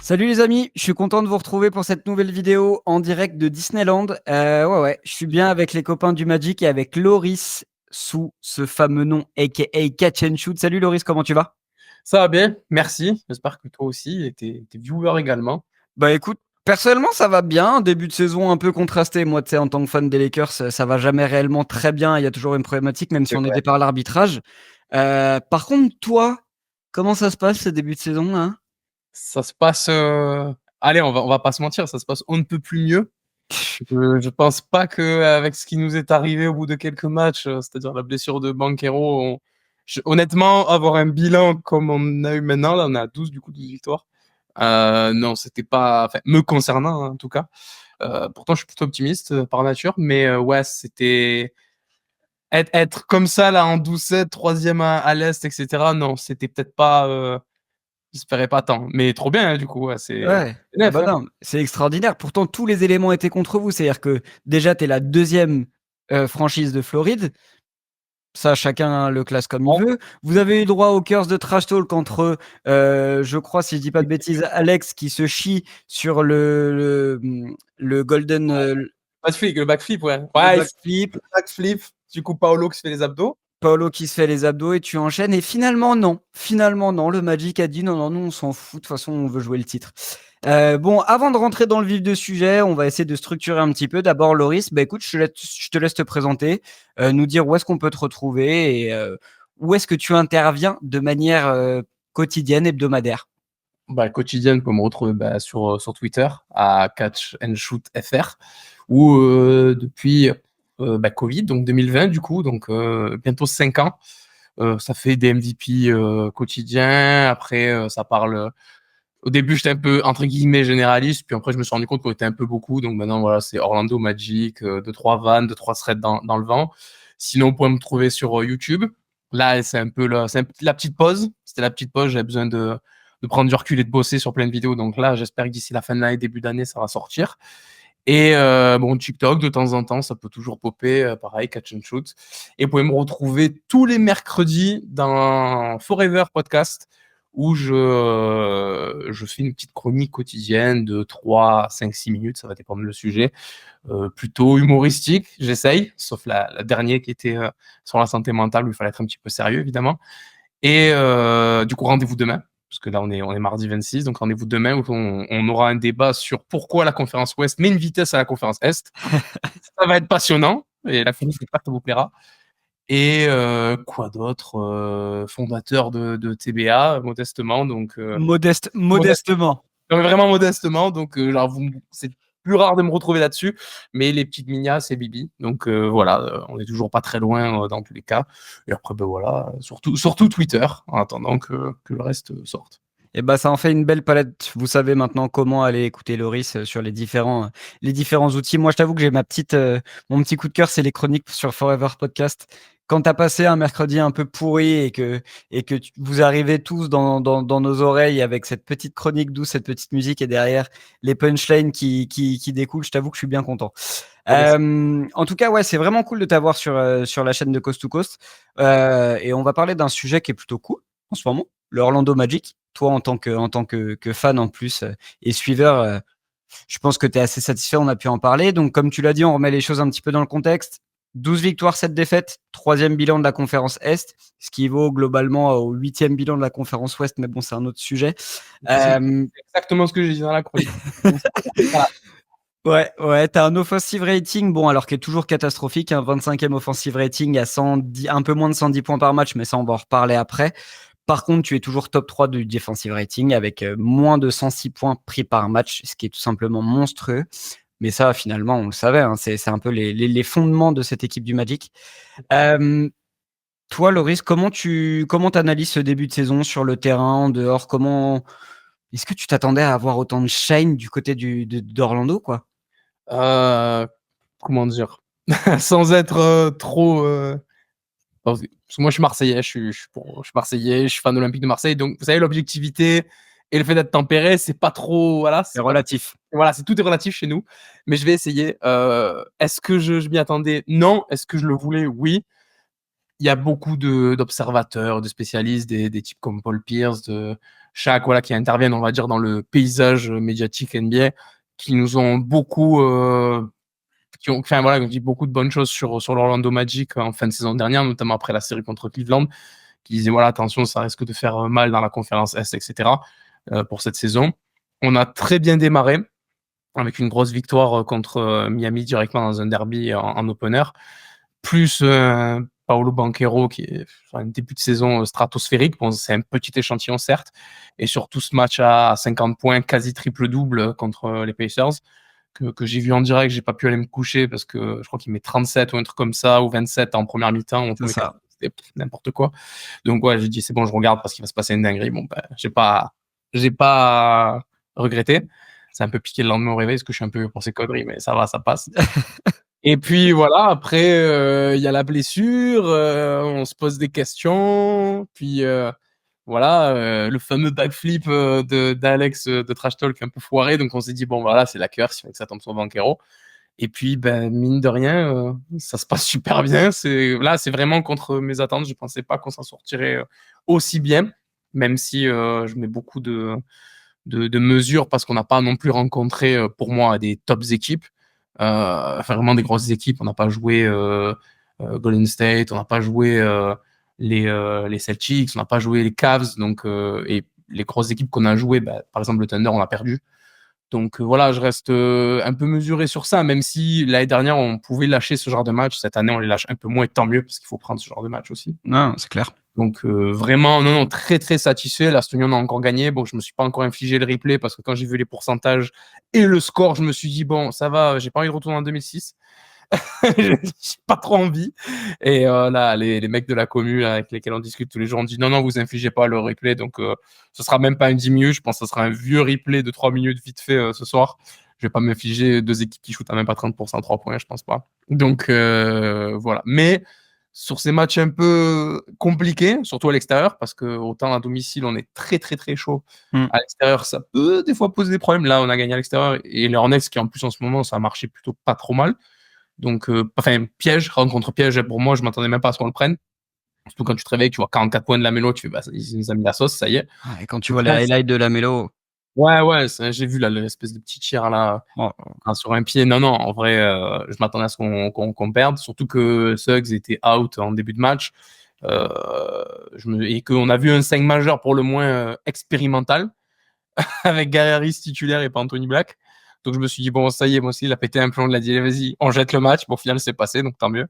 Salut les amis, je suis content de vous retrouver pour cette nouvelle vidéo en direct de Disneyland. Ouais, je suis bien avec les copains du Magic et avec Loris sous ce fameux nom aka Catch and Shoot. Salut Loris, comment tu vas? Ça va bien, merci. J'espère que toi aussi et tes viewers également. Bah écoute, personnellement ça va bien, début de saison un peu contrasté. Moi tu sais en tant que fan des Lakers, ça va jamais réellement très bien, il y a toujours une problématique même si C'est on est vrai. aidé par l'arbitrage. Par contre toi, comment ça se passe ce début de saison là? Ça se passe. Allez, on va pas se mentir, ça se passe on ne peut plus mieux. Je pense pas que avec ce qui nous est arrivé au bout de quelques matchs, c'est-à-dire la blessure de Banquero, honnêtement, avoir un bilan comme on a eu maintenant, là, on est à 12 du coup, 12 victoires. Non, c'était pas. Enfin, me concernant, hein, en tout cas. Pourtant, je suis plutôt optimiste par nature, mais ouais, c'était. Être comme ça, là, en 12-7, troisième à l'Est, etc. Non, c'était peut-être pas. J'espérais pas tant. Mais trop bien, hein, du coup, ouais, Ouais, c'est ah neuf, bah hein. non, c'est extraordinaire. Pourtant, tous les éléments étaient contre vous. C'est-à-dire que déjà, tu es la deuxième franchise de Floride. Ça, chacun le classe comme il Bon, veut. Vous avez eu droit au curse de Trash Talk entre, je crois, si je dis pas de bêtises, Alex qui se chie sur le Golden, le backflip, ouais. le Ouais, backflip. le backflip, du coup, Paolo qui se fait les abdos. Paolo qui se fait les abdos et tu enchaînes. Et finalement non, le Magic a dit non, non, nous on s'en fout, de toute façon on veut jouer le titre. Bon, avant de rentrer dans le vif du sujet, on va essayer de structurer un petit peu. D'abord, Loris, bah écoute, je te laisse te présenter, nous dire où est-ce qu'on peut te retrouver et où est-ce que tu interviens de manière quotidienne, hebdomadaire. Bah, quotidienne, peut me retrouver sur Twitter, à Catch and Shoot FR, où depuis Covid, donc 2020, du coup, donc bientôt 5 ans, ça fait des MVP quotidiens. Après, ça parle. Au début, j'étais un peu, entre guillemets, généraliste, puis après, je me suis rendu compte qu'on était un peu beaucoup. Donc maintenant, voilà, c'est Orlando Magic, 2-3 vannes, 2-3 threads dans le vent. Sinon, vous pouvez me trouver sur YouTube. Là, c'est un peu la petite pause. C'était la petite pause. J'avais besoin de prendre du recul et de bosser sur plein de vidéos. Donc là, j'espère que d'ici la fin de l'année, début d'année, ça va sortir. Et bon, TikTok, de temps en temps, ça peut toujours popper. Pareil, catch and shoot. Et vous pouvez me retrouver tous les mercredis dans Forever Podcast, où je fais une petite chronique quotidienne de 3, 5, 6 minutes, ça va dépendre le sujet, plutôt humoristique, j'essaye, sauf la dernière qui était sur la santé mentale, où il fallait être un petit peu sérieux, évidemment. Et du coup, rendez-vous demain, parce que là, on est mardi 26, donc rendez-vous demain où on aura un débat sur pourquoi la conférence Ouest met une vitesse à la conférence Est. Ça va être passionnant, et la fin, j'espère que ça vous plaira. Et quoi d'autre, fondateur de TBA, modestement, donc modeste, Modestement. non, mais vraiment modestement, donc genre c'est plus rare de me retrouver là-dessus, mais les petites mignas, c'est Bibi, donc voilà, on est toujours pas très loin dans tous les cas. Et après, ben voilà, surtout Twitter, en attendant que le reste sorte. Et bah, ça en fait une belle palette. Vous savez maintenant comment aller écouter Loris sur les différents outils. Moi, je t'avoue que j'ai mon petit coup de cœur, c'est les chroniques sur Forever Podcast. Quand tu as passé un mercredi un peu pourri et que vous arrivez tous dans nos oreilles avec cette petite chronique douce, cette petite musique et derrière les punchlines qui découlent, je t'avoue que je suis bien content. Ah ben, En tout cas, ouais, c'est vraiment cool de t'avoir sur la chaîne de Coast to Coast. Et on va parler d'un sujet qui est plutôt cool en ce moment, le Orlando Magic. Toi, en tant que fan en plus et suiveur, je pense que tu es assez satisfait, on a pu en parler. Donc, comme tu l'as dit, on remet les choses un petit peu dans le contexte. 12 victoires, 7 défaites, troisième bilan de la conférence Est, ce qui vaut globalement au huitième bilan de la conférence Ouest, mais bon, c'est un autre sujet. c'est Euh, exactement ce que j'ai dit dans la chronique. Donc, voilà. Ouais, ouais, t'as un offensive rating, bon, alors qui est toujours catastrophique, un 25e offensive rating à 110, un peu moins de 110 points par match, mais ça, on va en reparler après. Par contre, tu es toujours top 3 du defensive rating avec moins de 106 points pris par match, ce qui est tout simplement monstrueux. Mais ça, finalement, on le savait, hein, c'est un peu les fondements de cette équipe du Magic. Euh, Toi, Loris, comment t'analyses ce début de saison sur le terrain, en dehors? Est-ce que tu t'attendais à avoir autant de shine du côté d'Orlando, quoi? Euh, Comment dire? Sans être trop. Parce que moi, je suis Marseillais, je suis Marseillais, je suis fan olympique de Marseille. Donc, vous savez, l'objectivité et le fait d'être tempéré, c'est pas trop. Voilà, C'est c'est pas trop. relatif. Voilà, tout est relatif chez nous. Mais je vais essayer. Est-ce que je m'y attendais? Non. Est-ce que je le voulais? Oui. il y a beaucoup d'observateurs, de spécialistes, des types comme Paul Pierce, de Shaq, voilà, qui interviennent, on va dire, dans le paysage médiatique NBA, qui nous ont beaucoup, enfin voilà, qui ont dit beaucoup de bonnes choses sur l'Orlando Magic en fin de saison dernière, notamment après la série contre Cleveland, qui disaient voilà, attention, ça risque de faire mal dans la conférence Est, etc. Pour cette saison. On a très bien démarré avec une grosse victoire contre Miami directement dans un derby en opener, plus Paolo Banchero qui est sur un début de saison stratosphérique. Bon, c'est un petit échantillon certes, et surtout ce match à 50 points, quasi triple-double contre les Pacers, que j'ai vu en direct. J'ai pas pu aller me coucher parce que je crois qu'il met 37 ou un truc comme ça, ou 27 en première mi-temps, en C'est premier quart, ça. c'était n'importe quoi. Donc ouais, j'ai dit c'est bon, je regarde parce qu'il va se passer une dinguerie. Bon, ben, j'ai pas regretté. C'est un peu piqué le lendemain au réveil parce que je suis un peu vieux pour ces conneries, mais ça va, ça passe. Et puis voilà, après, il y a la blessure, on se pose des questions, puis voilà, le fameux backflip d'Alex de Trash Talk un peu foiré, donc on s'est dit, bon voilà, c'est la curse, il fallait que ça tombe sur Banchero. Et puis, ben, mine de rien, ça se passe super bien. Là, c'est vraiment contre mes attentes. Je pensais pas qu'on s'en sortirait aussi bien, même si je mets beaucoup de mesures parce qu'on n'a pas non plus rencontré, pour moi, des tops équipes. Enfin, vraiment des grosses équipes. On n'a pas joué Golden State, on n'a pas joué les Celtics, on n'a pas joué les Cavs. Donc, et les grosses équipes qu'on a jouées, bah, par exemple le Thunder, on a perdu. Donc voilà, je reste un peu mesuré sur ça, même si l'année dernière, on pouvait lâcher ce genre de match. Cette année, on les lâche un peu moins, et tant mieux, parce qu'il faut prendre ce genre de match aussi. Non, c'est clair. Donc vraiment, non, non, très très satisfait. L'Astonion a encore gagné. Bon, je me suis pas encore infligé le replay parce que quand j'ai vu les pourcentages et le score, je me suis dit bon, ça va, j'ai pas envie de retourner en 2006. J'ai pas trop envie. Et là, les mecs de la commu là, avec lesquels on discute tous les jours, on dit non, non, vous infligez pas le replay. Donc ce sera même pas une 10 minutes. Je pense que ce sera un vieux replay de 3 minutes vite fait ce soir. Je vais pas m'infliger deux équipes qui shootent à même pas 30% à 3 points, je pense pas. Donc voilà. Mais sur ces matchs un peu compliqués, surtout à l'extérieur, parce que autant à domicile, on est très très très chaud. Mm. À l'extérieur, ça peut des fois poser des problèmes. Là, on a gagné à l'extérieur et les Hornets, qui en plus en ce moment, ça a marché plutôt pas trop mal. Donc, enfin, piège, rencontre piège, pour moi, je m'attendais même pas à ce qu'on le prenne. Surtout quand tu te réveilles, tu vois 44 points de la mélo, tu fais, bah, ils nous a mis la sauce, ça y est. Ah, et quand tu Donc vois les là, highlights de la mélo, ouais, ouais, j'ai vu là, l'espèce de petit tir là, oh, sur un pied. Non, non, en vrai, je m'attendais à ce qu'on perde. Surtout que Suggs était out en début de match. Et qu'on a vu un 5 majeur pour le moins expérimental, avec Gary Harris titulaire et pas Anthony Black. Donc je me suis dit, bon, ça y est, moi aussi, il a pété un plomb, il a dit, vas-y, on jette le match. Bon, au final, c'est passé, donc tant mieux.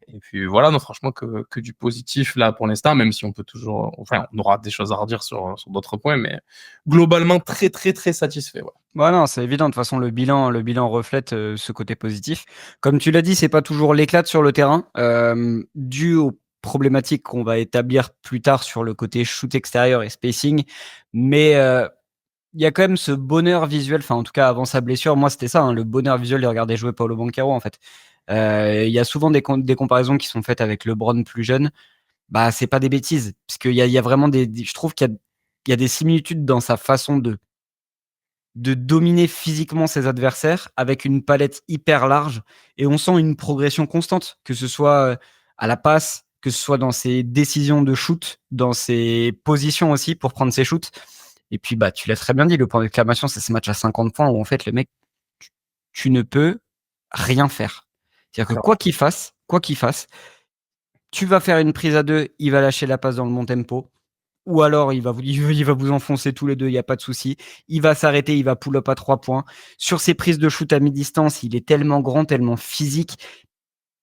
Et puis voilà, non, franchement, que du positif là pour l'instant, même si on peut toujours, enfin, on aura des choses à redire sur d'autres points, mais globalement, très, très, très satisfait. Ouais. ouais, non, c'est évident. De toute façon, le bilan reflète ce côté positif. Comme tu l'as dit, c'est pas toujours l'éclat sur le terrain, dû aux problématiques qu'on va établir plus tard sur le côté shoot extérieur et spacing. Mais il y a quand même ce bonheur visuel. Enfin, en tout cas, avant sa blessure, moi, c'était ça, hein, le bonheur visuel de regarder jouer Paolo Banchero, en fait. Il y a souvent des comparaisons qui sont faites avec LeBron plus jeune. Bah, c'est pas des bêtises, parce qu'il y a vraiment je trouve qu'il y a des similitudes dans sa façon de dominer physiquement ses adversaires avec une palette hyper large, et on sent une progression constante, que ce soit à la passe, que ce soit dans ses décisions de shoot, dans ses positions aussi pour prendre ses shoots. Et puis, bah, tu l'as très bien dit, le point d'exclamation, c'est ce match à 50 points où en fait, le mec, tu ne peux rien faire. C'est-à-dire que quoi qu'il fasse, tu vas faire une prise à deux, il va lâcher la passe dans le bon tempo. Ou alors, il va vous enfoncer tous les deux, il n'y a pas de souci. Il va s'arrêter, il va pull-up à 3 points. Sur ses prises de shoot à mi-distance, il est tellement grand, tellement physique.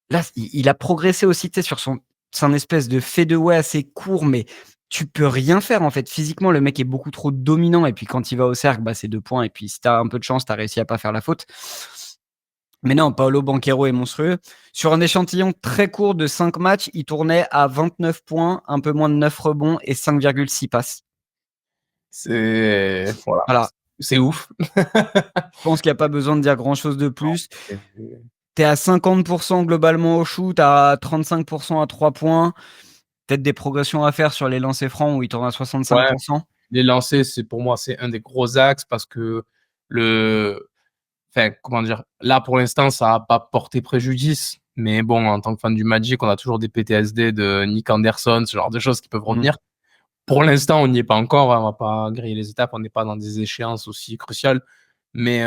Là, il a progressé aussi, tu sais, sur son espèce de fadeaway assez court, mais tu peux rien faire, en fait. Physiquement, le mec est beaucoup trop dominant. Et puis, quand il va au cercle, bah, c'est 2 points. Et puis, si tu as un peu de chance, tu as réussi à pas faire la faute. Mais non, Paolo Banchero est monstrueux. Sur un échantillon très court de 5 matchs, il tournait à 29 points, un peu moins de 9 rebonds et 5,6 passes. Voilà, Voilà. c'est ouf. Je pense qu'il n'y a pas besoin de dire grand-chose de plus. Tu es à 50% globalement au shoot, à 35% à 3 points. Peut-être des progressions à faire sur les lancers francs où il tourne à Ouais, 65%. les lancers, pour moi, c'est un des gros axes parce que enfin, comment dire, là pour l'instant, ça n'a pas porté préjudice. Mais bon, en tant que fan du Magic, on a toujours des PTSD de Nick Anderson, ce genre de choses qui peuvent revenir. Pour l'instant, on n'y est pas encore, hein, on va pas griller les étapes, on n'est pas dans des échéances aussi cruciales. Mais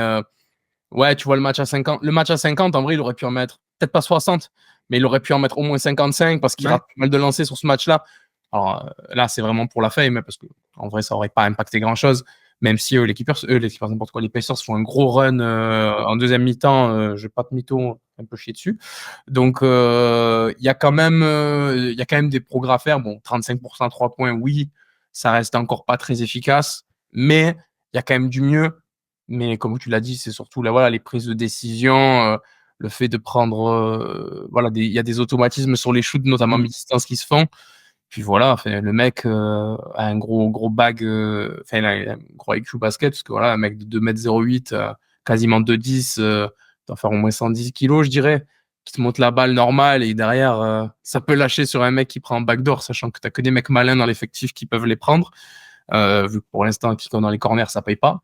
ouais, tu vois le match à 50. Le match à 50, en vrai, il aurait pu en mettre, peut-être pas 60, mais il aurait pu en mettre au moins 55 parce qu'il rate pas mal de lancers sur ce match-là. Alors là, c'est vraiment pour la fame, parce que en vrai, ça aurait pas impacté grand-chose. Même si les Clippers, n'importe quoi, les Pacers font un gros run en deuxième mi-temps, je vais pas te mytho, un peu chier dessus. Donc il y a quand même des progrès à faire. Bon, 35% à 3 points, oui, ça reste encore pas très efficace, mais il y a quand même du mieux. Mais comme tu l'as dit, c'est surtout là, voilà, les prises de décision, le fait de prendre, voilà, il y a des automatismes sur les shoots, notamment mi-distance, qui se font. Puis voilà, enfin, le mec a un gros bag, enfin, il a un gros IQ basket, parce que voilà, un mec de 2,08 m, quasiment 2,10 m, doit faire au moins 110 kilos, je dirais, qui te monte la balle normale, et derrière, ça peut lâcher sur un mec qui prend un backdoor, sachant que t'as que des mecs malins dans l'effectif qui peuvent les prendre. Vu que pour l'instant, qui dans les corners, ça paye pas.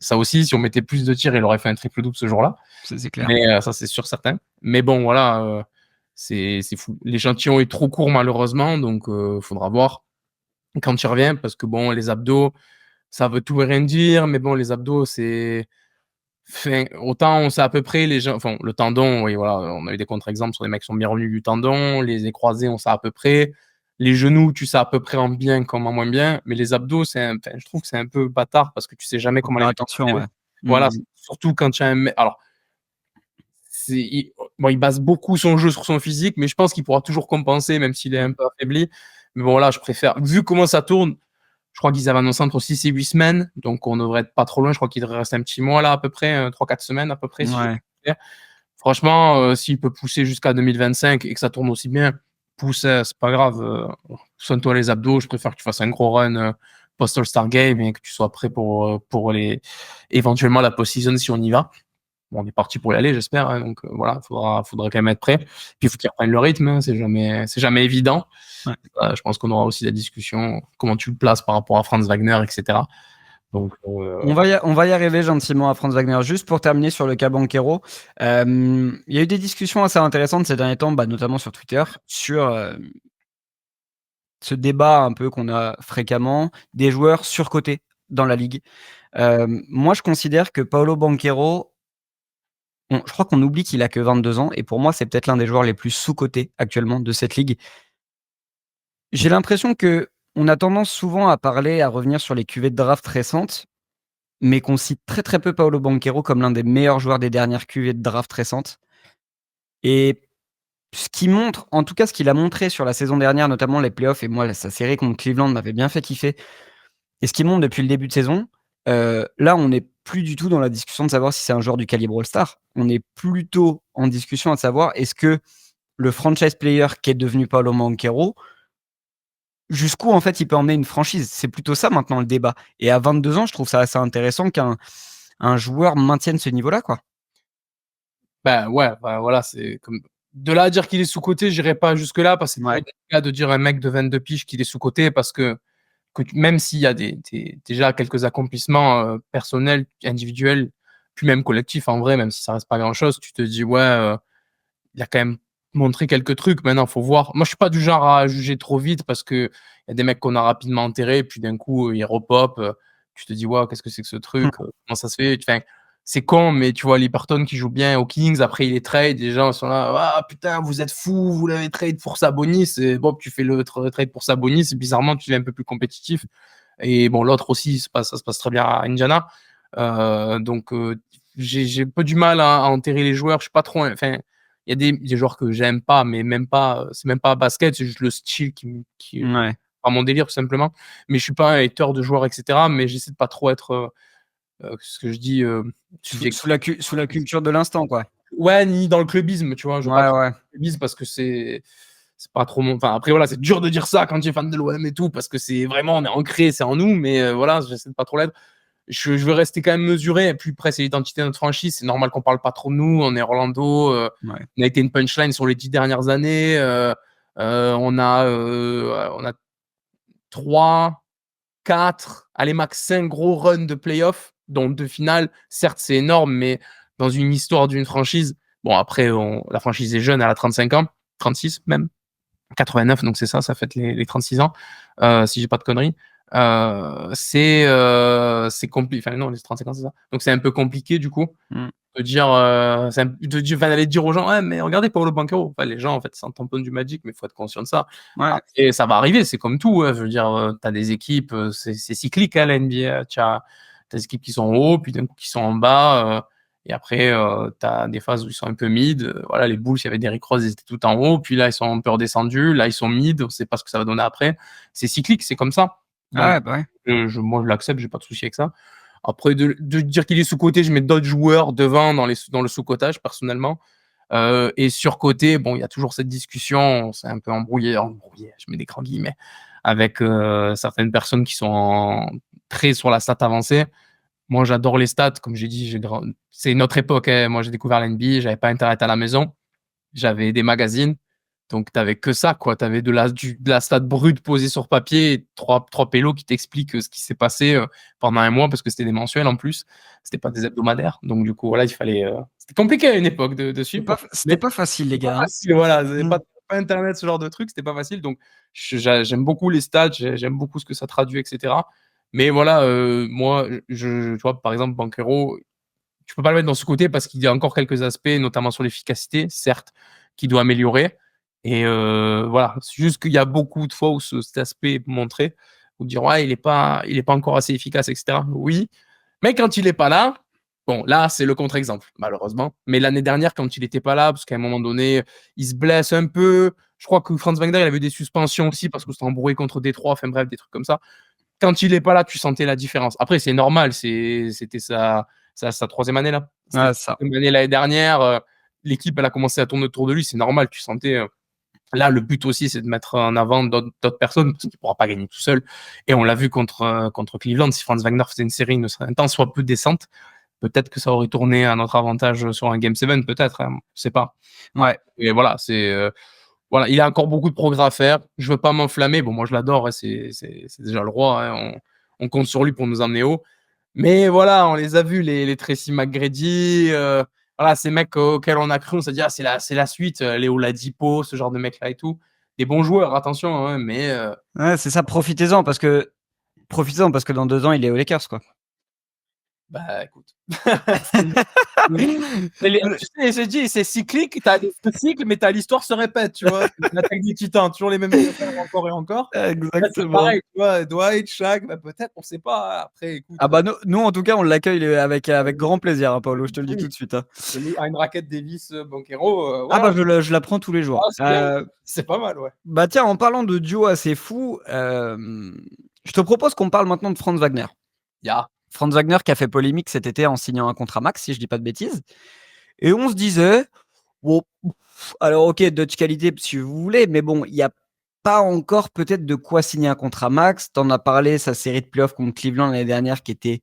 Ça aussi, si on mettait plus de tirs, il aurait fait un triple-double ce jour-là. C'est clair. Mais ça, c'est sûr, certain. Mais bon, voilà, c'est fou. L'échantillon est trop court, malheureusement, donc faudra voir quand il revient, parce que bon, les abdos, ça veut tout et rien dire, mais bon, les abdos, c'est. Enfin, autant on sait à peu près les gens. Enfin, le tendon, oui, voilà, on a eu des contre-exemples sur des mecs qui sont bien revenus du tendon. Les croisés, on sait à peu près. Les genoux, tu sais à peu près en bien comme en moins bien. Mais les abdos, enfin, je trouve que c'est un peu bâtard parce que tu sais jamais Faut comment faire les mecs attention, reviennent. ouais. Voilà, surtout quand tu as un. Alors, il base beaucoup son jeu sur son physique, mais je pense qu'il pourra toujours compenser, même s'il est un peu affaibli. Mais bon, là, je préfère. Vu comment ça tourne, je crois qu'ils avaient annoncé entre 6 et 8 semaines, donc on devrait être pas trop loin. Je crois qu'il devrait rester un petit mois là, à peu près, 3-4 semaines à peu près. Si franchement, s'il peut pousser jusqu'à 2025 et que ça tourne aussi bien, pousse, c'est pas grave. Sonne-toi les abdos. Je préfère que tu fasses un gros run post-All-Star Game et que tu sois prêt pour éventuellement la post-season si on y va. Bon, on est parti pour y aller, j'espère, hein, donc voilà, faudra quand même être prêt. Puis il faut qu'ils reprennent le rythme, hein, c'est jamais évident. Ouais. Je pense qu'on aura aussi la discussion, comment tu le places par rapport à Franz Wagner, etc. Donc, on va y arriver gentiment à Franz Wagner. Juste pour terminer sur le cas Banchero, il y a eu des discussions assez intéressantes ces derniers temps, notamment sur Twitter, sur ce débat un peu qu'on a fréquemment des joueurs surcotés dans la ligue. Moi, je considère que Paolo Banchero, je crois qu'on oublie qu'il a que 22 ans, et pour moi, c'est peut-être l'un des joueurs les plus sous-cotés actuellement de cette ligue. J'ai l'impression que on a tendance souvent à revenir sur les cuvées de draft récentes, mais qu'on cite très, très peu Paolo Banchero comme l'un des meilleurs joueurs des dernières cuvées de draft récentes. Et ce qui montre, en tout cas, ce qu'il a montré sur la saison dernière, notamment les playoffs, et moi, sa série contre Cleveland m'avait bien fait kiffer. Et ce qui montre depuis le début de saison, là, on n'est plus du tout dans la discussion de savoir si c'est un joueur du calibre All-Star. On est plutôt en discussion à savoir, est-ce que le franchise player qui est devenu Paolo Banchero, jusqu'où en fait il peut emmener une franchise? C'est plutôt ça maintenant le débat. Et à 22 ans, je trouve ça assez intéressant qu'un joueur maintienne ce niveau-là, quoi. ben ouais, voilà, c'est comme de là à dire qu'il est sous-coté, j'irai pas jusque-là parce que c'est trop délicat de dire à un mec de 22 piges qu'il est sous-coté parce que même s'il y a déjà quelques accomplissements personnels, individuels, puis même collectifs en vrai, même si ça reste pas grand-chose, tu te dis ouais, il a quand même montré quelques trucs. Maintenant, faut voir. Moi, je suis pas du genre à juger trop vite parce que il y a des mecs qu'on a rapidement enterrés, puis d'un coup, ils repop. Tu te dis, ouais, qu'est-ce que c'est que ce truc? Comment ça se fait? Enfin, c'est con, mais tu vois, Liberton qui joue bien aux Kings, après il est trade, les gens sont là, ah putain, vous êtes fous, vous l'avez trade pour Sabonis, et bon, tu fais le trade pour Sabonis, et bizarrement, tu es un peu plus compétitif. Et bon, l'autre aussi, ça se passe très bien à Indiana. Donc, j'ai peu du mal à enterrer les joueurs. Je suis pas trop. Enfin, il y a des joueurs que j'aime pas, mais même pas. C'est même pas basket, c'est juste le style qui est pas mon délire tout simplement. Mais je suis pas un hater de joueurs, etc. Mais j'essaie de pas trop être ce que je dis Sous la culture de l'instant, quoi. Ouais, ni dans le clubisme, tu vois. Je veux pas Ouais. le clubisme parce que c'est pas trop mon. Enfin, après voilà, c'est dur de dire ça quand tu es fan de l'OM et tout parce que c'est vraiment on est ancré, c'est en nous. Mais voilà, j'essaie de pas trop l'être. Je veux rester quand même mesuré. Et puis après, c'est l'identité de notre franchise. C'est normal qu'on parle pas trop de nous. On est Orlando. On a été une punchline sur les 10 dernières années. On a 3, 4, allez, max 5 gros runs de playoffs, dont 2 finales. Certes, c'est énorme, mais dans une histoire d'une franchise, Bon, après, la franchise est jeune, elle a 35 ans, 36 même, 89, donc c'est ça fait les 36 ans, si j'ai pas de conneries. C'est compliqué. Enfin, non, les 35 ans, c'est ça. Donc c'est un peu compliqué, du coup, de dire, d'aller dire aux gens, ouais, mais regardez Paolo Banchero. Enfin, les gens, en fait, s'en tamponnent du Magic, mais il faut être conscient de ça. Ouais. Et ça va arriver, c'est comme tout. Je veux dire, t'as des équipes, c'est cyclique, hein, la NBA. T'as des équipes qui sont en haut, puis d'un coup qui sont en bas. Et après, t'as des phases où ils sont un peu mid. Voilà, les Bulls, il y avait Derrick Rose, ils étaient tout en haut. Puis là, ils sont un peu redescendus. Là, ils sont mid. On sait pas ce que ça va donner après. C'est cyclique, c'est comme ça. Donc, Ouais, bah ouais. moi, je l'accepte, j'ai pas de souci avec ça. Après, de dire qu'il est sous-coté, je mets d'autres joueurs devant dans le sous-cotage, personnellement. Et sur-coté, bon, il y a toujours cette discussion, c'est un peu embrouillé, je mets des grands guillemets, avec certaines personnes qui sont très sur la stat avancée. Moi, j'adore les stats, comme j'ai dit, c'est une autre époque. Hein. Moi, j'ai découvert l'NBA, j'avais pas Internet à la maison, j'avais des magazines. Donc, t'avais que ça, quoi. T'avais de la stat brute posée sur papier et trois pélos qui t'expliquent ce qui s'est passé pendant un mois parce que c'était des mensuels en plus. C'était pas des hebdomadaires. Donc, du coup, voilà, il fallait. C'était compliqué à une époque de suivre. C'était pas facile, les C'était pas gars. facile, voilà. Pas Internet, ce genre de truc, c'était pas facile. Donc, j'aime beaucoup les stats, j'aime beaucoup ce que ça traduit, etc. Mais voilà, moi, tu vois, par exemple, Banchero, tu peux pas le mettre dans ce côté parce qu'il y a encore quelques aspects, notamment sur l'efficacité, certes, qu'il doit améliorer. Et voilà, c'est juste qu'il y a beaucoup de fois où cet aspect est montré, où dire ouais, il est pas encore assez efficace, etc. Oui, mais quand il est pas là, bon, là c'est le contre-exemple, malheureusement. Mais l'année dernière, quand il était pas là, parce qu'à un moment donné, il se blesse un peu. Je crois que Franz Wagner, il avait des suspensions aussi parce que c'était embrouillé contre Détroit, enfin bref, des trucs comme ça. Quand il est pas là, tu sentais la différence. Après, c'est normal, c'était sa troisième année là. C'était Ouais, sa ça. troisième année l'année dernière. L'équipe, elle a commencé à tourner autour de lui. C'est normal, tu sentais. Là, le but aussi, c'est de mettre en avant d'autres personnes parce qu'il ne pourra pas gagner tout seul. Et on l'a vu contre Cleveland. Si Franz Wagner faisait une série, ne serait un temps soit peu décente, peut-être que ça aurait tourné à notre avantage sur un Game 7, peut-être. Hein, je ne sais pas. Ouais. Et voilà, voilà, il a encore beaucoup de progrès à faire. Je veux pas m'enflammer. Bon, moi, je l'adore. Hein, c'est déjà le roi. Hein, on compte sur lui pour nous emmener haut. Mais voilà, on les a vus, les Tracy McGrady. Voilà, ces mecs auxquels on a cru, on s'est dit, ah, c'est la suite. Les Oladipo, ce genre de mecs-là et tout. Des bons joueurs, attention. Hein, mais Ouais, c'est ça. Profitez-en parce que dans 2 ans, il est aux Lakers, quoi. bah, écoute. Tu sais, j'ai dit, c'est cyclique, t'as des cycles, mais l'histoire se répète, tu vois. L'attaque des Titans, toujours les mêmes joueurs encore et encore. Là, c'est Exactement. pareil, tu vois. Dwight, Shaq, bah, peut-être, on sait pas. Après, écoute. Ah bah nous, en tout cas, on l'accueille avec grand plaisir, hein, Paolo. Je te le dis tout de suite. Hein. À une raquette Davis, Banchero, Ah voilà. bah je la prends tous les jours. Ah, c'est bien. C'est pas mal, ouais. Bah tiens, en parlant de duo assez fou, je te propose qu'on parle maintenant de Franz Wagner. Ya. Franz Wagner qui a fait polémique cet été en signant un contrat max, si je dis pas de bêtises. Et on se disait, bon, alors ok, Dutch qualité si vous voulez, mais bon, il n'y a pas encore peut-être de quoi signer un contrat max. T'en as parlé, sa série de playoffs contre Cleveland l'année dernière qui était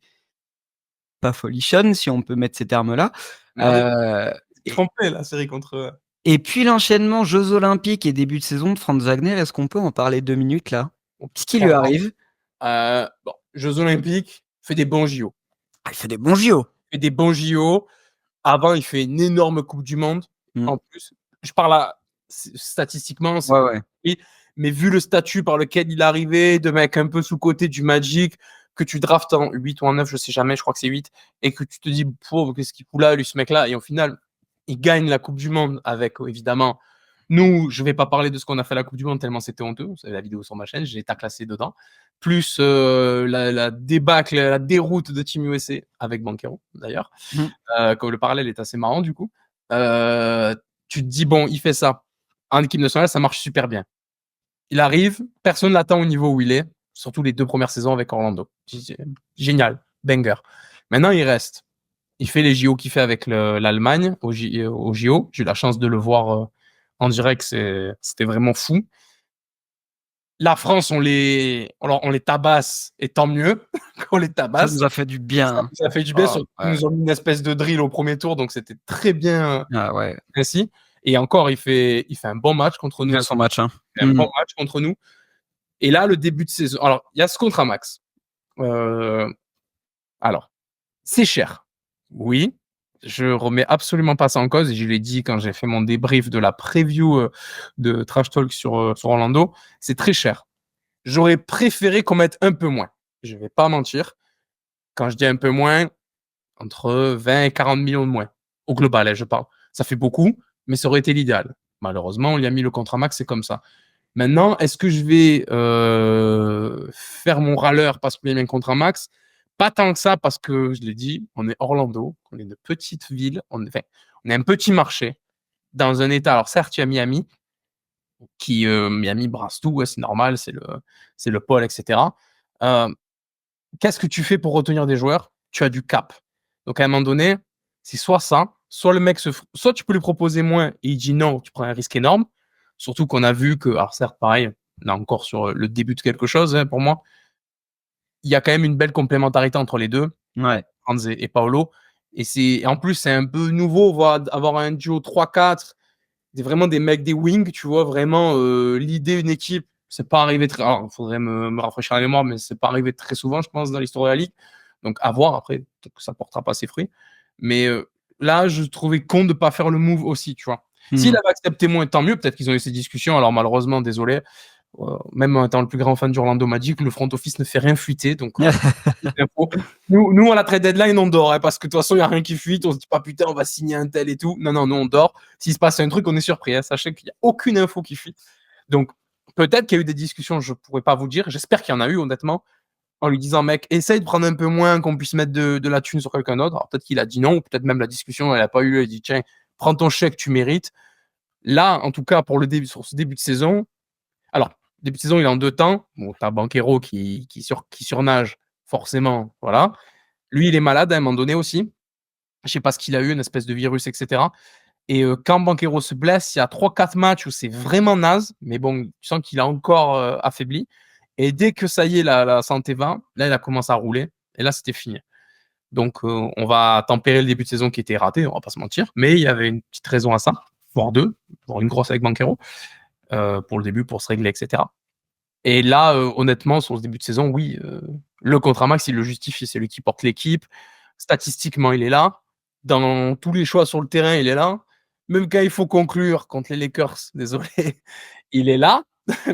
pas folichonne, si on peut mettre ces termes-là. Merde. Et, Trompé, la série contre. et puis l'enchaînement Jeux Olympiques et début de saison de Franz Wagner, est-ce qu'on peut en parler 2 minutes là? Qu'est-ce qui lui arrive? Bon, Jeux Olympiques, fait des bons JO. Ah, il fait des bons JO. Fait des bons JO. Avant, il fait une énorme Coupe du Monde. En plus, je parle statistiquement, c'est Ouais, pas ouais. mais vu le statut par lequel il est arrivé, de mec un peu sous-côté du Magic, que tu draftes en 8 ou en 9, je sais jamais, je crois que c'est 8, et que tu te dis, pauvre, qu'est-ce qu'il fout là, lui, ce mec-là, et au final, il gagne la Coupe du Monde avec, évidemment, nous, je vais pas parler de ce qu'on a fait à la Coupe du Monde tellement c'était honteux, vous savez la vidéo sur ma chaîne, j'ai été classé dedans, plus la débâcle, la déroute de Team USA avec Banchero, d'ailleurs, comme le parallèle est assez marrant, du coup. Tu te dis, bon, il fait ça. En équipe nationale, ça marche super bien. Il arrive, personne l'attend au niveau où il est, surtout les 2 premières saisons avec Orlando. Génial, banger. Maintenant, il reste. Il fait les JO qu'il fait avec l'Allemagne au JO. J'ai eu la chance de le voir en direct, c'était vraiment fou. La France, on les tabasse, et tant mieux qu'on les Ça tabasse. nous a fait du bien. Ça fait du bien, Oh, surtout qu'ils ouais. nous ont mis une espèce de drill au premier tour, donc c'était très bien Ah ouais. ainsi. Et encore, il fait un bon match contre Il nous. fait son match. Hein. Un bon match contre nous. Et là, le début de saison. Alors, il y a ce contrat max. Alors, c'est cher. Oui. Je remets absolument pas ça en cause et je l'ai dit quand j'ai fait mon débrief de la preview de Trash Talk sur Orlando, c'est très cher. J'aurais préféré qu'on mette un peu moins. Je vais pas mentir. Quand je dis un peu moins, entre 20 et 40 millions de moins. Au global, je parle. Ça fait beaucoup, mais ça aurait été l'idéal. Malheureusement, on lui a mis le contrat max, c'est comme ça. Maintenant, est-ce que je vais faire mon râleur parce qu'il y a mis un contrat max? Pas tant que ça, parce que, je l'ai dit, on est Orlando, on est une petite ville, on est un petit marché, dans un état, alors certes, il y a Miami, Miami brasse tout, ouais, c'est normal, c'est le pôle, etc. Qu'est-ce que tu fais pour retenir des joueurs? Tu as du cap. Donc à un moment donné, c'est soit ça, soit le mec soit tu peux lui proposer moins et il dit non, tu prends un risque énorme. Surtout qu'on a vu que, alors certes, pareil, là encore sur le début de quelque chose, hein, pour moi, il y a quand même une belle complémentarité entre les deux, Ouais. Franz et Paolo. Et en plus, c'est un peu nouveau, avoir un duo 3-4, vraiment des mecs des wings, tu vois, vraiment l'idée une équipe. C'est pas arrivé très. Alors, il faudrait me rafraîchir la mémoire, mais c'est pas arrivé très souvent, je pense, dans l'histoire de la ligue. Donc, à voir. Après, peut-être que ça portera pas ses fruits. Mais là, je trouvais con de pas faire le move aussi, tu vois. S'il avait accepté moins, tant mieux. Peut-être qu'ils ont eu ces discussions. Alors, malheureusement, désolé. Même en étant le plus grand fan d'Orlando m'a dit que le front office ne fait rien fuiter. Donc, nous, à la trade deadline, on dort. Hein, parce que de toute façon, il n'y a rien qui fuite. On se dit pas, putain, on va signer un tel et tout. Non, non, nous, on dort. S'il se passe un truc, on est surpris. Hein. Sachez qu'il n'y a aucune info qui fuite. Donc, peut-être qu'il y a eu des discussions, je ne pourrais pas vous dire. J'espère qu'il y en a eu, honnêtement, en lui disant, mec, essaye de prendre un peu moins, qu'on puisse mettre de la thune sur quelqu'un d'autre. Alors, peut-être qu'il a dit non, ou peut-être même la discussion, elle n'a pas eu lieu. Il dit, tiens, prends ton chèque, tu mérites. Là, en tout cas, sur ce début de saison, alors, début de saison, il est en 2 temps. Bon, t'as Banchero qui surnage, forcément, voilà. Lui, il est malade à un moment donné aussi. Je sais pas ce qu'il a eu, une espèce de virus, etc. Et quand Banchero se blesse, il y a 3-4 matchs où c'est vraiment naze, mais bon, tu sens qu'il a encore affaibli. Et dès que ça y est, la santé va, là, il a commencé à rouler. Et là, c'était fini. Donc, on va tempérer le début de saison qui était raté, on va pas se mentir. Mais il y avait une petite raison à ça, voire deux, voire une grosse avec Banchero, pour le début, pour se régler, etc. Et là, honnêtement, sur ce début de saison, oui, le contrat max, il le justifie. C'est lui qui porte l'équipe. Statistiquement, il est là. Dans tous les choix sur le terrain, il est là. Même quand il faut conclure contre les Lakers, désolé, il est là.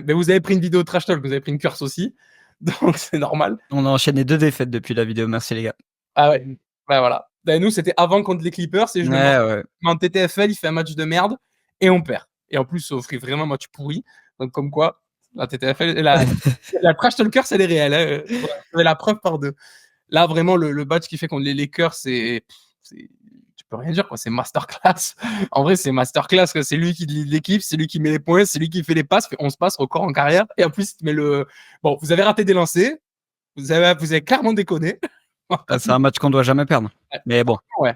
Mais vous avez pris une vidéo trash talk, vous avez pris une curse aussi. Donc, c'est normal. On a enchaîné 2 défaites depuis la vidéo. Merci, les gars. Ah ouais, bah voilà. Ben, nous, c'était avant contre les Clippers et je le Ouais. en TTFL, il fait un match de merde et on perd. Et en plus, ça offrait vraiment un match pourri. Donc, comme quoi, la TTFL, la trash talker, elle est réelle. Hein. Vous avez la preuve par deux. Là, vraiment, le match qui fait contre les Lakers, tu peux rien dire, quoi. C'est masterclass. En vrai, c'est masterclass. Quoi. C'est lui qui lead l'équipe, c'est lui qui met les points, c'est lui qui fait les passes, fait 11 passes, record en carrière. Et en plus, bon, vous avez raté des lancers. Vous avez clairement déconné. C'est un match qu'on doit jamais perdre. Mais bon. Ouais.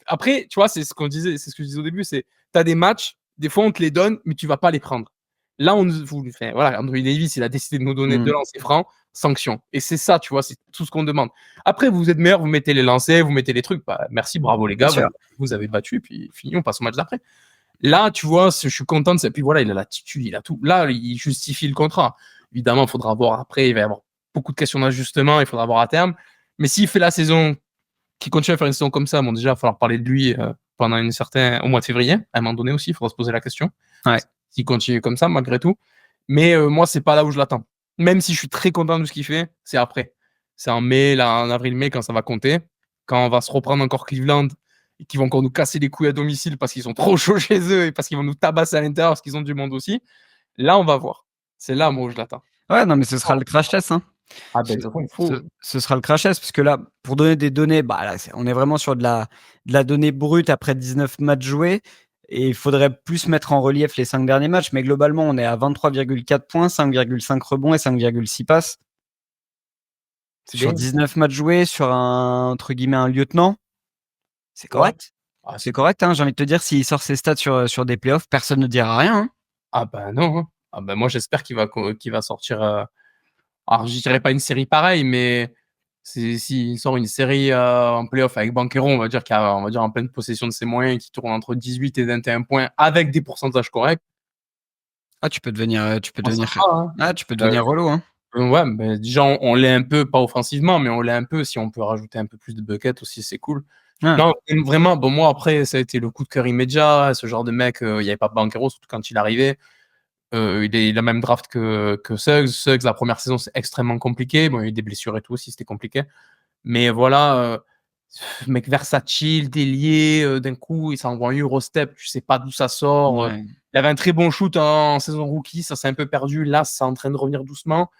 Après, tu vois, c'est ce qu'on disait, c'est ce que je disais au début, c'est t'as des matchs, des fois on te les donne, mais tu vas pas les prendre. Là, voilà, Andrew Davis, il a décidé de nous donner 2 lancers francs, sanction. Et c'est ça, tu vois, c'est tout ce qu'on demande. Après, vous êtes meilleurs, vous mettez les lancers, vous mettez les trucs. Bah, merci, bravo les gars, vous avez battu, et puis fini, on passe au match d'après. Là, tu vois, je suis content de ça. Puis voilà, il a l'attitude, il a tout. Là, il justifie le contrat. Évidemment, il faudra voir après, il va y avoir beaucoup de questions d'ajustement, il faudra voir à terme. Mais s'il fait la saison, qui continue à faire une saison comme ça, bon, déjà, il va falloir parler de lui pendant au mois de février. À un moment donné aussi, il faudra se poser la question. Ouais. S'il continue comme ça, malgré tout. Mais moi, c'est pas là où je l'attends. Même si je suis très content de ce qu'il fait, c'est après. C'est en mai, là, en avril-mai, quand ça va compter. Quand on va se reprendre encore Cleveland et qu'ils vont encore nous casser les couilles à domicile parce qu'ils sont trop chauds chez eux et parce qu'ils vont nous tabasser à l'intérieur parce qu'ils ont du monde aussi. Là, on va voir. C'est là, moi, où je l'attends. Ouais, non, mais ce sera le crash test. Hein. Ah ben, il faut. Ce sera le crash test, parce que là, pour donner des données, bah là, on est vraiment sur de la donnée brute après 19 matchs joués. Et il faudrait plus mettre en relief les 5 derniers matchs. Mais globalement, on est à 23,4 points, 5,5 rebonds et 5,6 passes. Sur 19 matchs joués, sur entre guillemets, un lieutenant. C'est correct. Ouais. C'est correct, hein. J'ai envie de te dire, s'il sort ses stats sur des playoffs, personne ne dira rien. Hein. Ah ben non. Hein. Ah ben moi, j'espère qu'il va sortir. Alors, je dirais pas une série pareille, mais s'il sort une série en playoff avec Banchero, on va dire en pleine possession de ses moyens, qui tourne entre 18 et 21 points avec des pourcentages corrects. Ah, tu peux devenir relou, hein. Ouais, mais déjà, on l'est un peu, pas offensivement, mais on l'est un peu. Si on peut rajouter un peu plus de buckets aussi, c'est cool. Ah. Non, vraiment, bon, moi, après, ça a été le coup de cœur immédiat. Ce genre de mec, il n'y avait pas Banchero, surtout quand il arrivait. Il a même draft que Suggs. Suggs, la première saison, c'est extrêmement compliqué. Bon, il y a eu des blessures et tout aussi, c'était compliqué. Mais voilà, mec versatile, délié, d'un coup, il s'envoie un Eurostep, tu sais pas d'où ça sort. Ouais. Il avait un très bon shoot en saison rookie, ça s'est un peu perdu. Là, c'est en train de revenir doucement.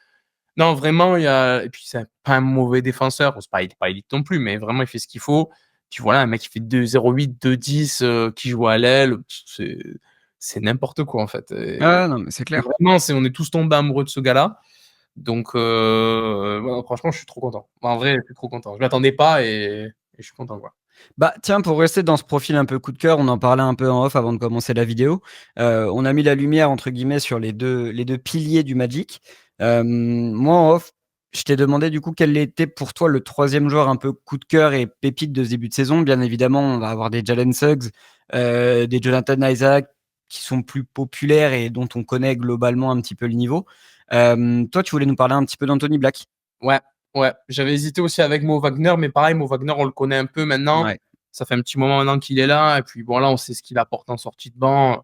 Non, vraiment, et puis c'est pas un mauvais défenseur. Bon, il est pas élite non plus, mais vraiment, il fait ce qu'il faut. Puis voilà, un mec qui fait 2,08, 2,10, qui joue à l'aile, c'est n'importe quoi en fait. Ah non, mais c'est clair. Vraiment, on est tous tombés amoureux de ce gars-là. Donc, voilà, franchement, je suis trop content. En vrai, je suis trop content. Je m'attendais pas et je suis content, quoi. Bah tiens, pour rester dans ce profil un peu coup de cœur, on en parlait un peu en off avant de commencer la vidéo. On a mis la lumière entre guillemets sur les deux piliers du Magic. Moi en off, je t'ai demandé du coup quel était pour toi le troisième joueur un peu coup de cœur et pépite de ce début de saison. Bien évidemment, on va avoir des Jalen Suggs, des Jonathan Isaac qui sont plus populaires et dont on connaît globalement un petit peu le niveau. Toi, tu voulais nous parler un petit peu d'Anthony Black. Ouais, ouais. J'avais hésité aussi avec Mo Wagner, mais pareil, Mo Wagner, on le connaît un peu maintenant. Ouais. Ça fait un petit moment maintenant qu'il est là. Et puis, bon, là, on sait ce qu'il apporte en sortie de banc.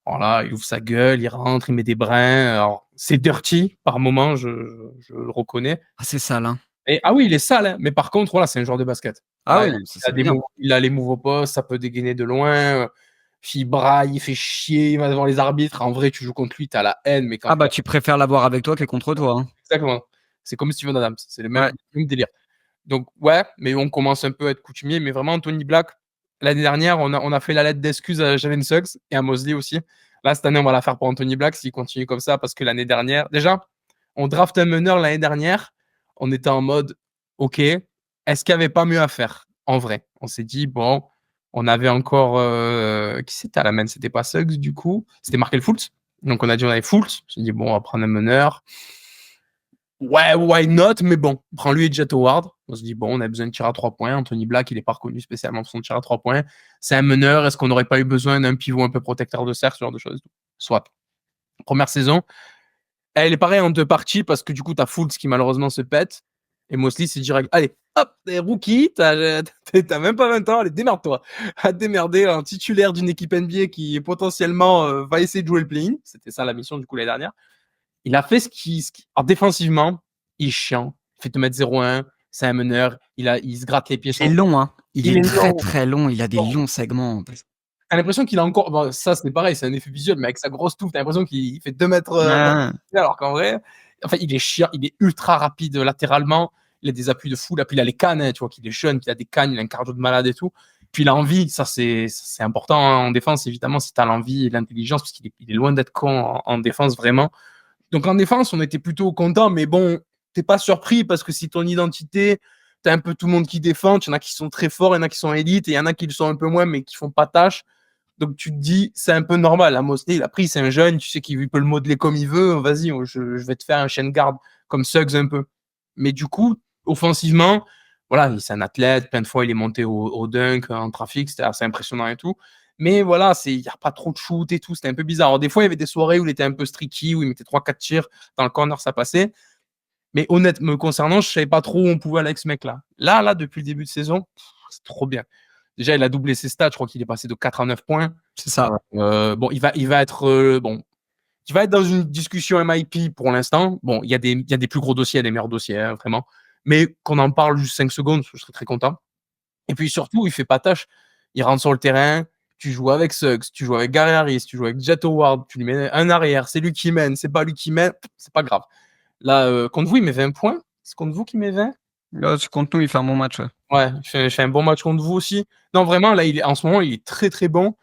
Voilà, il ouvre sa gueule, il rentre, il met des brins. Alors, c'est dirty par moment, je le reconnais. Ah, c'est sale, hein. Et, ah oui, il est sale, hein, mais par contre, voilà, c'est un joueur de basket. Ah Voilà, oui, non, ça c'est bien. il a les moves au poste, ça peut dégainer de loin. Il braille, il fait chier, il va devant les arbitres. En vrai, tu joues contre lui, t'as la haine, mais quand Ah bah tu préfères l'avoir avec toi que contre toi, hein. exactement. C'est comme Steven Adams, c'est le Ouais. même délire. Donc, ouais, mais on commence un peu à être coutumier. Mais vraiment, Anthony Black, l'année dernière, on a fait la lettre d'excuse à Jalen Suggs et à Mosley aussi. Là, cette année, on va la faire pour Anthony Black s'il continue comme ça, parce que l'année dernière, déjà, on draft un meneur l'année dernière. On était en mode, OK, est-ce qu'il n'y avait pas mieux à faire en vrai? On s'est dit, bon, on avait encore. Qui c'était à la main? C'était pas Suggs, du coup. C'était Markel Fultz. Donc, on a dit, on avait Fultz. On s'est dit, bon, on va prendre un meneur. Ouais, why not? Mais bon, prends-lui et Jet Howard. On se dit, bon, on a besoin de tir à 3 points. Anthony Black, il n'est pas reconnu spécialement pour son tir à 3 points. C'est un meneur. Est-ce qu'on n'aurait pas eu besoin d'un pivot un peu protecteur de cercle, ce genre de choses? Soit. Première saison. Elle est pareille en deux parties parce que du coup, t'as Fultz qui malheureusement se pète. Et Mosley, c'est direct. Allez, hop, t'es rookie, t'as même pas 20 ans, allez, démerde-toi. À démerder un titulaire d'une équipe NBA qui potentiellement va essayer de jouer le play-in. C'était ça la mission du coup l'année dernière. Il a fait alors, défensivement, il est chiant. Il fait te mettre 0-1. C'est un meneur. Il se gratte les pieds. Il est long, hein. Il est très long. très long. Il a des longs segments. T'as l'impression qu'il a encore. Bon, ça, c'est pareil, c'est un effet visuel, mais avec sa grosse touffe, t'as l'impression qu'il fait 2 mètres. Ah. Alors qu'en vrai, enfin, il est chiant, il est ultra rapide latéralement. Il a des appuis de fou. Là, puis il a les cannes, hein, tu vois, qu'il est jeune, qu'il a des cannes, il a un cardio de malade et tout. Puis il a envie, ça c'est important en défense, évidemment, si t'as l'envie et l'intelligence, parce qu'il est loin d'être con en défense, vraiment. Donc en défense, on était plutôt content, mais bon, t'es pas surpris parce que si ton identité, t'as un peu tout le monde qui défend, il y en a qui sont très forts, il y en a qui sont élites, et il y en a qui le sont un peu moins, mais qui font pas tâche. Donc tu te dis, c'est un peu normal. À Mosley, il a pris, c'est un jeune, tu sais qu'il peut le modeler comme il veut. Vas-y, je vais te faire un chaîne garde comme Suggs un peu. Mais du coup, offensivement, voilà, c'est un athlète. Plein de fois, il est monté au dunk en trafic, c'était assez impressionnant et tout. Mais voilà, il n'y a pas trop de shoot et tout. C'était un peu bizarre. Alors, des fois, il y avait des soirées où il était un peu streaky, où il mettait 3-4 tirs dans le corner, ça passait. Mais honnêtement, me concernant, je ne savais pas trop où on pouvait aller avec ce mec-là. Là, depuis le début de saison, c'est trop bien. Déjà, il a doublé ses stats. Je crois qu'il est passé de 4 à 9 points. C'est ça. Bon, il va être bon. Il va être dans une discussion MIP pour l'instant. Bon, il y a des plus gros dossiers, il y a des meilleurs dossiers, hein, vraiment. Mais qu'on en parle juste 5 secondes, je serais très content. Et puis surtout, il fait pas tâche. Il rentre sur le terrain. Tu joues avec Suggs, tu joues avec Gary Harris, tu joues avec Jet Howard, tu lui mets un arrière. C'est lui qui mène, c'est pas lui qui mène. C'est pas grave. Là, contre vous, il met 20 points. C'est contre vous qui met 20? Là, contre nous, il fait un bon match. Ouais. Ouais, il fait un bon match contre vous aussi. Non, vraiment, là, en ce moment, il est très très bon.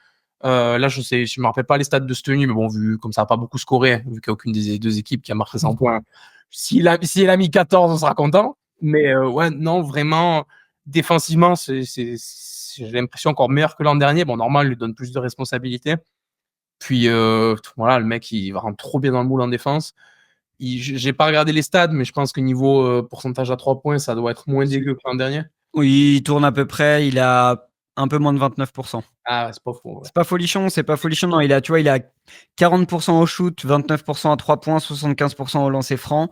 Là, je me rappelle pas les stats de cette nuit, mais bon, vu comme ça n'a pas beaucoup scoré, vu qu'il n'y a aucune des deux équipes qui a marqué 100 points. S'il a mis 14, on sera content. Mais ouais, non, vraiment, défensivement, j'ai l'impression encore meilleur que l'an dernier. Bon, normal, il lui donne plus de responsabilités. Puis voilà, le mec, il va rentrer trop bien dans le moule en défense. J'ai pas regardé les stats, mais je pense que niveau pourcentage à 3 points, ça doit être moins dégueu que l'an dernier. Oui, il tourne à peu près. Il a un peu moins de 29%. Ah, ouais, c'est pas faux. Ouais. C'est pas folichon, c'est pas folichon. Non, il a 40% au shoot, 29% à 3 points, 75% au lancer franc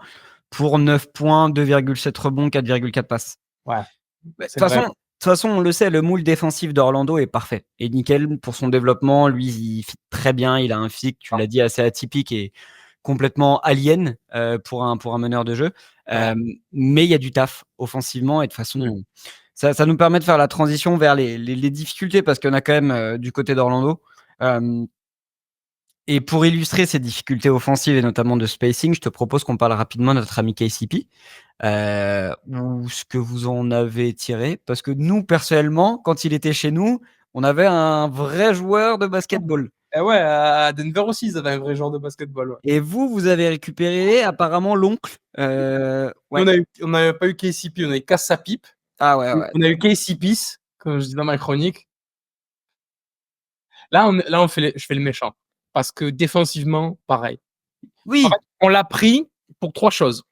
pour 9 points, 2,7 rebonds, 4,4 passes. Ouais. De toute façon, façon, on le sait, le moule défensif d'Orlando est parfait et nickel pour son développement. Lui, il fit très bien. Il a un physique, tu l'as dit, assez atypique et complètement alien pour un meneur de jeu. Ouais. Mais il y a du taf offensivement et de façon, ça nous permet de faire la transition vers les difficultés parce qu'on a quand même du côté d'Orlando. Et pour illustrer ces difficultés offensives et notamment de spacing, je te propose qu'on parle rapidement de notre ami KCP. Ou ce que vous en avez tiré. Parce que nous, personnellement, quand il était chez nous, on avait un vrai joueur de basketball. Et ouais, à Denver aussi, ils avaient un vrai genre de basketball. Ouais. Et vous avez récupéré apparemment l'oncle. Ouais. Nous, on n'avait pas eu KCP, on a eu Kassapip. Ah ouais, ouais. On a eu KCPs, comme je dis dans ma chronique. Là, je fais le méchant. Parce que défensivement, pareil. En Oui, fait, on l'a pris pour 3 choses.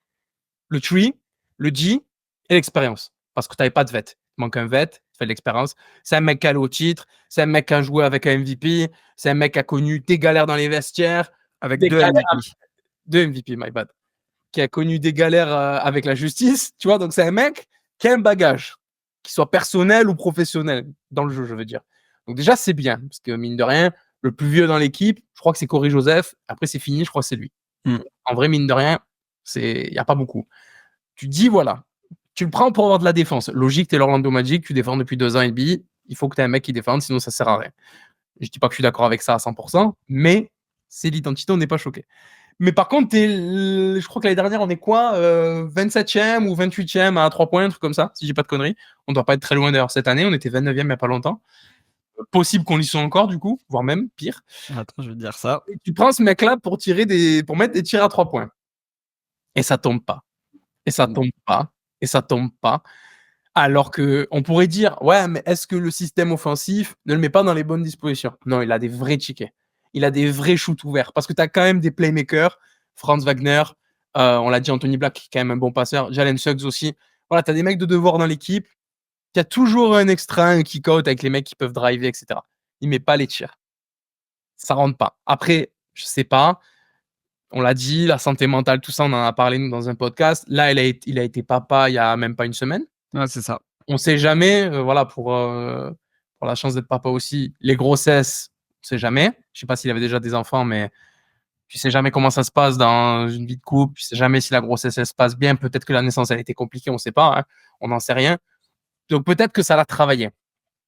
Le tree, le G et l'expérience. Parce que tu n'avais pas de vet. Il manque un vet, tu fais de l'expérience. C'est un mec qui a allé au titre, c'est un mec qui a joué avec un MVP, c'est un mec qui a connu des galères dans les vestiaires, avec des 2 galères, MVP. 2 MVP, my bad, qui a connu des galères avec la justice, tu vois. Donc c'est un mec qui a un bagage, qu'il soit personnel ou professionnel, dans le jeu, je veux dire. Donc déjà, c'est bien, parce que mine de rien, le plus vieux dans l'équipe, je crois que c'est Corey Joseph. Après, c'est fini, je crois que c'est lui. En vrai, mine de rien, il n'y a pas beaucoup. Tu dis, voilà, tu le prends pour avoir de la défense. Logique, tu es l'Orlando Magic, tu défends depuis 2 ans et demi, il faut que tu aies un mec qui défende, sinon ça sert à rien. Je dis pas que je suis d'accord avec ça à 100%, mais c'est l'identité, on n'est pas choqué. Mais par contre, je crois que l'année dernière, on est quoi 27e ou 28e à 3 points, un truc comme ça, si j'ai pas de conneries. On doit pas être très loin d'ailleurs cette année, on était 29e il n'y a pas longtemps. Possible qu'on y soit encore, du coup, voire même pire. Attends, je vais te dire ça. Et tu prends ce mec-là pour mettre des tirs à 3 points. Et ça tombe pas. Et ça tombe pas. Et ça tombe pas. Alors que on pourrait dire, ouais, mais est-ce que le système offensif ne le met pas dans les bonnes dispositions? Non, il a des vrais tickets. Il a des vrais shoots ouverts. Parce que tu as quand même des playmakers. Franz Wagner, on l'a dit, Anthony Black, qui est quand même un bon passeur. Jalen Suggs aussi. Voilà, tu as des mecs de devoir dans l'équipe. Il y a toujours un extra, un kick-out avec les mecs qui peuvent driver, etc. Il met pas les tirs. Ça rentre pas. Après, je sais pas. On l'a dit, la santé mentale, tout ça, on en a parlé nous dans un podcast. Là, il a été papa il y a même pas une semaine. Ouais, c'est ça. On sait jamais, voilà, pour la chance d'être papa aussi, les grossesses, on sait jamais. Je sais pas s'il avait déjà des enfants, mais tu sais jamais comment ça se passe dans une vie de couple. Tu sais jamais si la grossesse elle se passe bien. Peut-être que la naissance elle a été compliquée, on sait pas. Hein. On n'en sait rien. Donc peut-être que ça l'a travaillé.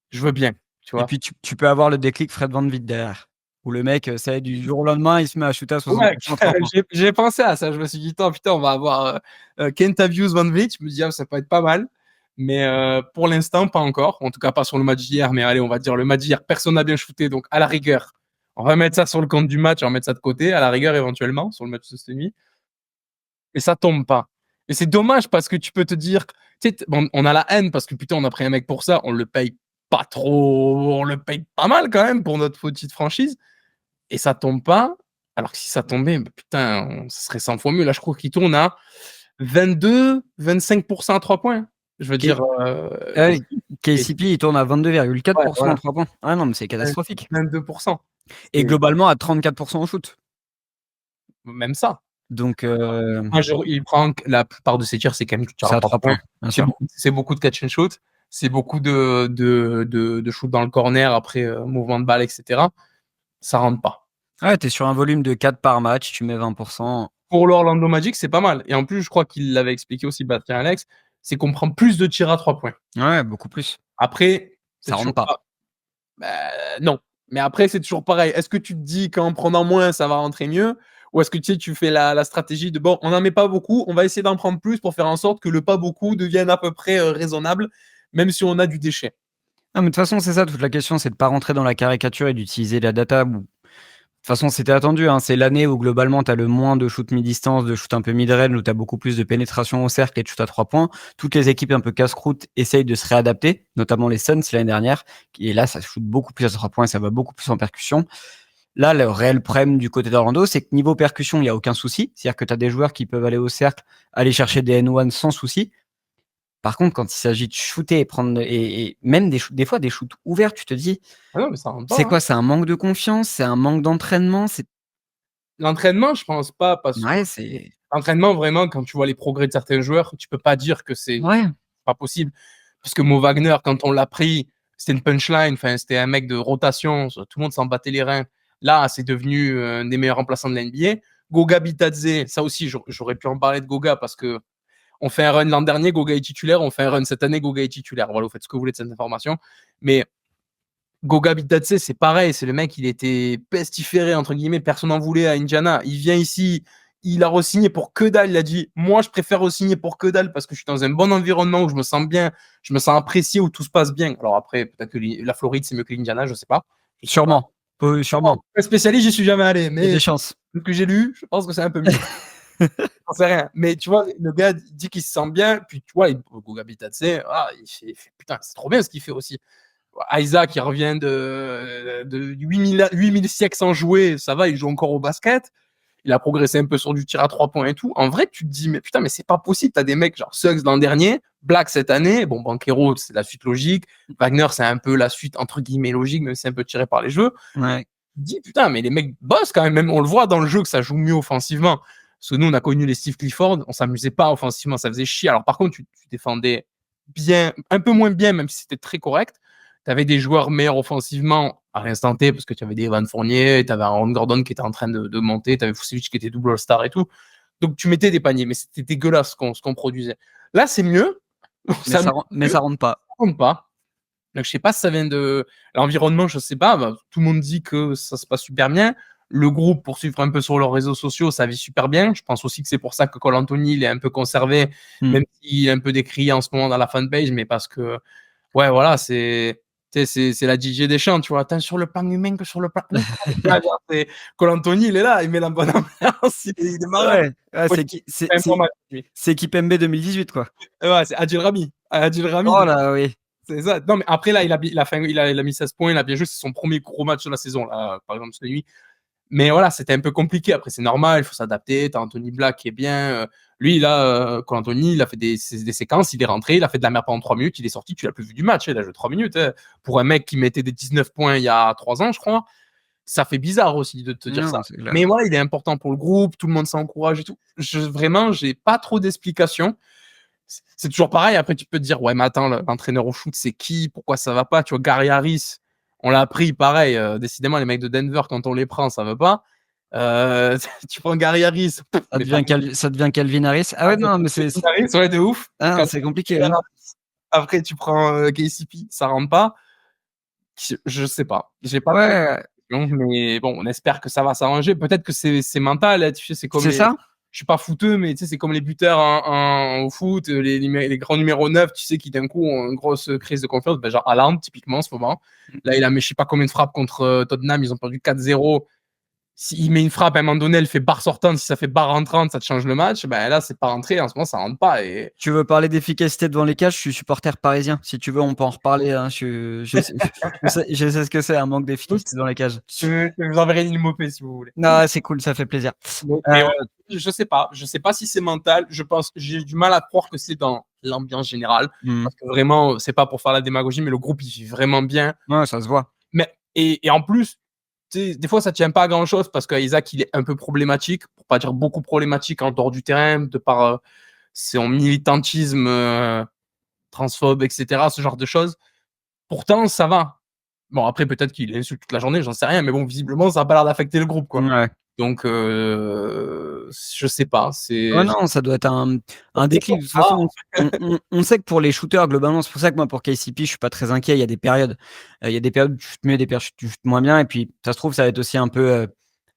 Je veux bien, tu Et vois. puis tu peux avoir le déclic Fred VanVleet derrière. Où le mec, ça du jour au lendemain, il se met à shooter à 60% Ouais, à 3 points. j'ai pensé à ça. Je me suis dit, putain, on va avoir Kentavious Van Vliet. Je me dis, ça peut être pas mal. Mais pour l'instant, pas encore. En tout cas, pas sur le match d'hier. Mais allez, on va dire le match d'hier, personne n'a bien shooté. Donc, à la rigueur, on va mettre ça sur le compte du match. On va mettre ça de côté. À la rigueur, éventuellement, sur le match de cette nuit. Mais ça tombe pas. Et c'est dommage parce que tu peux te dire, tu sais, bon, on a la haine parce que putain, on a pris un mec pour ça. On le paye pas trop. On le paye pas mal quand même pour notre petite franchise. Et ça tombe pas. Alors que si ça tombait, bah, putain, ça serait 100 fois mieux. Là, je crois qu'il tourne à 22-25% à 3 points. Je veux dire. KCP, il tourne à 22,4% Voilà. à 3 points. Ah non, mais c'est catastrophique. 22%. Et globalement à 34% au shoot. Même ça. Donc, Il prend la plupart de ses tirs, c'est quand même du tir c'est à à 3 3 points. points, bien sûr. C'est beaucoup de catch and shoot. C'est beaucoup de shoot dans le corner après mouvement de balle, etc. Ça rentre pas. Ouais, t'es sur un volume de 4 par match, tu mets 20%. Pour l'Orlando Magic, c'est pas mal. Et en plus, je crois qu'il l'avait expliqué aussi, Bastien Alex, c'est qu'on prend plus de tirs à 3 points. Ouais, beaucoup plus. Après, Ça rentre pas. Non. Mais après, c'est toujours pareil. Est-ce que tu te dis qu'en prenant moins, ça va rentrer mieux? Ou est-ce que tu fais la stratégie de bon, on n'en met pas beaucoup, on va essayer d'en prendre plus pour faire en sorte que le pas beaucoup devienne à peu près raisonnable, même si on a du déchet. Non, mais de toute façon, c'est ça, toute la question, c'est de pas rentrer dans la caricature et d'utiliser la data. De toute façon, c'était attendu. Hein. C'est l'année où globalement, tu as le moins de shoot mi-distance, de shoot un peu mid-range, où tu as beaucoup plus de pénétration au cercle et de shoot à 3 points. Toutes les équipes un peu casse-croûte essayent de se réadapter, notamment les Suns l'année dernière. Et là, ça shoot beaucoup plus à 3 points, ça va beaucoup plus en percussion. Là, le réel problème du côté d'Orlando, c'est que niveau percussion, il n'y a aucun souci. C'est-à-dire que tu as des joueurs qui peuvent aller au cercle, aller chercher des N1 sans souci. Par contre, quand il s'agit de shooter et prendre et même des fois des shoots ouverts, tu te dis, Ah non, mais ça rentre pas. c'est quoi? C'est un manque de confiance? C'est un manque d'entraînement? C'est L'entraînement, je pense pas, parce que ouais, c'est l'entraînement, vraiment, quand tu vois les progrès de certains joueurs, tu peux pas dire que c'est ouais. pas possible. puisque Mo Wagner, quand on l'a pris, c'était une punchline, enfin, c'était un mec de rotation, tout le monde s'en battait les reins. Là, c'est devenu un des meilleurs remplaçants de la NBA. Goga Bitadze, ça aussi, j'aurais pu en parler de Goga parce que on fait un run l'an dernier, Goga est titulaire, on fait un run cette année, Goga est titulaire. Voilà, vous faites ce que vous voulez de cette information. Mais Goga Bitadze, c'est pareil, c'est le mec, il était pestiféré, entre guillemets, personne n'en voulait à Indiana. Il vient ici, il a re-signé pour que dalle. Il a dit, moi, je préfère re-signer pour que dalle parce que je suis dans un bon environnement où je me sens bien, je me sens apprécié, où tout se passe bien. Alors après, peut-être que la Floride, c'est mieux que l'Indiana, je sais pas. Sûrement. Sûrement. Un spécialiste, j'y suis jamais allé, Il y a mais des chances. ce que j'ai lu, je pense que c'est un peu mieux. J'en sais rien. Mais tu vois, le gars dit qu'il se sent bien, puis tu vois, Goga Bitadze, il fait, putain, c'est trop bien ce qu'il fait aussi. Isaac, il revient de 8000 siècles sans jouer, ça va, il joue encore au basket. Il a progressé un peu sur du tir à 3 points et tout. En vrai, tu te dis, mais putain, mais c'est pas possible. T'as des mecs genre Suggs l'an dernier, Black cette année. Bon, Banchero, c'est la suite logique. Wagner, c'est un peu la suite entre guillemets logique, même si c'est un peu tiré par les jeux. Ouais. Tu te dis, putain, mais les mecs bossent quand même. Même on le voit dans le jeu que ça joue mieux offensivement. Parce que nous, on a connu les Steve Clifford, on s'amusait pas offensivement, ça faisait chier. Alors par contre, tu défendais bien, un peu moins bien, même si c'était très correct. Tu avais des joueurs meilleurs offensivement à l'instant T, parce que tu avais des Evan Fournier, tu avais un Aaron Gordon qui était en train de monter, tu avais Vucevic qui était double All-Star et tout. Donc tu mettais des paniers, mais c'était dégueulasse ce qu'on produisait. Là, c'est mieux. Mais ça rentre pas. Ça rentre pas. Donc, je sais pas si ça vient de l'environnement, je sais pas. Bah, tout le monde dit que ça se passe super bien. Le groupe, pour suivre un peu sur leurs réseaux sociaux, ça vit super bien. Je pense aussi que c'est pour ça que Cole Anthony, il est un peu conservé, même s'il est un peu décrié en ce moment dans la fanpage, mais parce que, ouais, voilà, c'est la DJ Deschamps, tu vois. Tant sur le plan humain que sur le plan. Cole Anthony, il est là, il met la bonne ambiance, il est marrant. Ouais, c'est Kipembe 2018, quoi. Ouais, c'est Adil Rami. Adil Rami. Oh là, oui. C'est ça. Non, mais après, là, il a mis 16 points, il a bien joué. C'est son premier gros match de la saison, là, par exemple, cette nuit. Mais voilà, c'était un peu compliqué. Après, c'est normal, il faut s'adapter. T'as Anthony Black qui est bien. Lui, là, quand Anthony, il a fait des séquences, il est rentré, il a fait de la merde pendant 3 minutes, il est sorti, tu l'as plus vu du match. Il a joué 3 minutes. Hein. Pour un mec qui mettait des 19 points il y a 3 ans, je crois, ça fait bizarre aussi de te dire ça. Mais voilà, il est important pour le groupe, tout le monde s'encourage et tout. Vraiment, j'ai pas trop d'explications. C'est toujours pareil. Après, tu peux te dire, ouais, mais attends, l'entraîneur au shoot, c'est qui? Pourquoi ça va pas? Tu vois, Gary Harris, on l'a pris, pareil. Décidément, les mecs de Denver, quand on les prend, ça va pas. Tu prends Gary Harris. Ça devient Calvin Harris. Ah ouais, non, mais c'est. Harris, ouais, de ouf. Ah, c'est compliqué. Hein. Après, tu prends KCP, ça rentre pas. Je sais pas. J'ai pas. Ouais. Mais bon, on espère que ça va s'arranger. Peut-être que c'est mental. Tu sais, c'est comme. C'est ça? Je suis pas fouteux, mais tu sais, c'est comme les buteurs au foot, les grands numéros 9, tu sais, qui d'un coup ont une grosse crise de confiance. Ben, genre Haaland, typiquement, en ce moment. Là, il a mis je sais pas combien de frappes contre Tottenham, ils ont perdu 4-0. S'il met une frappe à un moment donné, elle fait barre sortante. Si ça fait barre rentrante, ça te change le match. Ben là, c'est pas rentré. En ce moment, ça rentre pas. Et... Tu veux parler d'efficacité devant les cages? Je suis supporter parisien. Si tu veux, on peut en reparler. Hein. Je sais ce que c'est, un manque d'efficacité devant les cages. Je vous enverrai une mopée si vous voulez. Non, c'est cool, ça fait plaisir. Mais ouais, je sais pas. Je sais pas si c'est mental. Je pense, j'ai du mal à croire que c'est dans l'ambiance générale. Parce que vraiment, c'est pas pour faire la démagogie, mais le groupe, il vit vraiment bien. Ouais, ça se voit. Mais, et en plus, des fois, ça tient pas à grand chose parce qu'Isaac, il est un peu problématique, pour pas dire beaucoup problématique en dehors du terrain, de par son militantisme transphobe, etc., ce genre de choses. Pourtant, ça va. Bon, après, peut-être qu'il insulte toute la journée, j'en sais rien, mais bon, visiblement, ça a pas l'air d'affecter le groupe, quoi. Ouais. Donc, je sais pas. Ouais, non, ça doit être un déclic. De toute façon, on sait que pour les shooters, globalement, c'est pour ça que moi, pour KCP, je suis pas très inquiet. Il y a des périodes où tu shootes mieux, des périodes où tu shootes moins bien. Et puis, ça se trouve, ça va être aussi un peu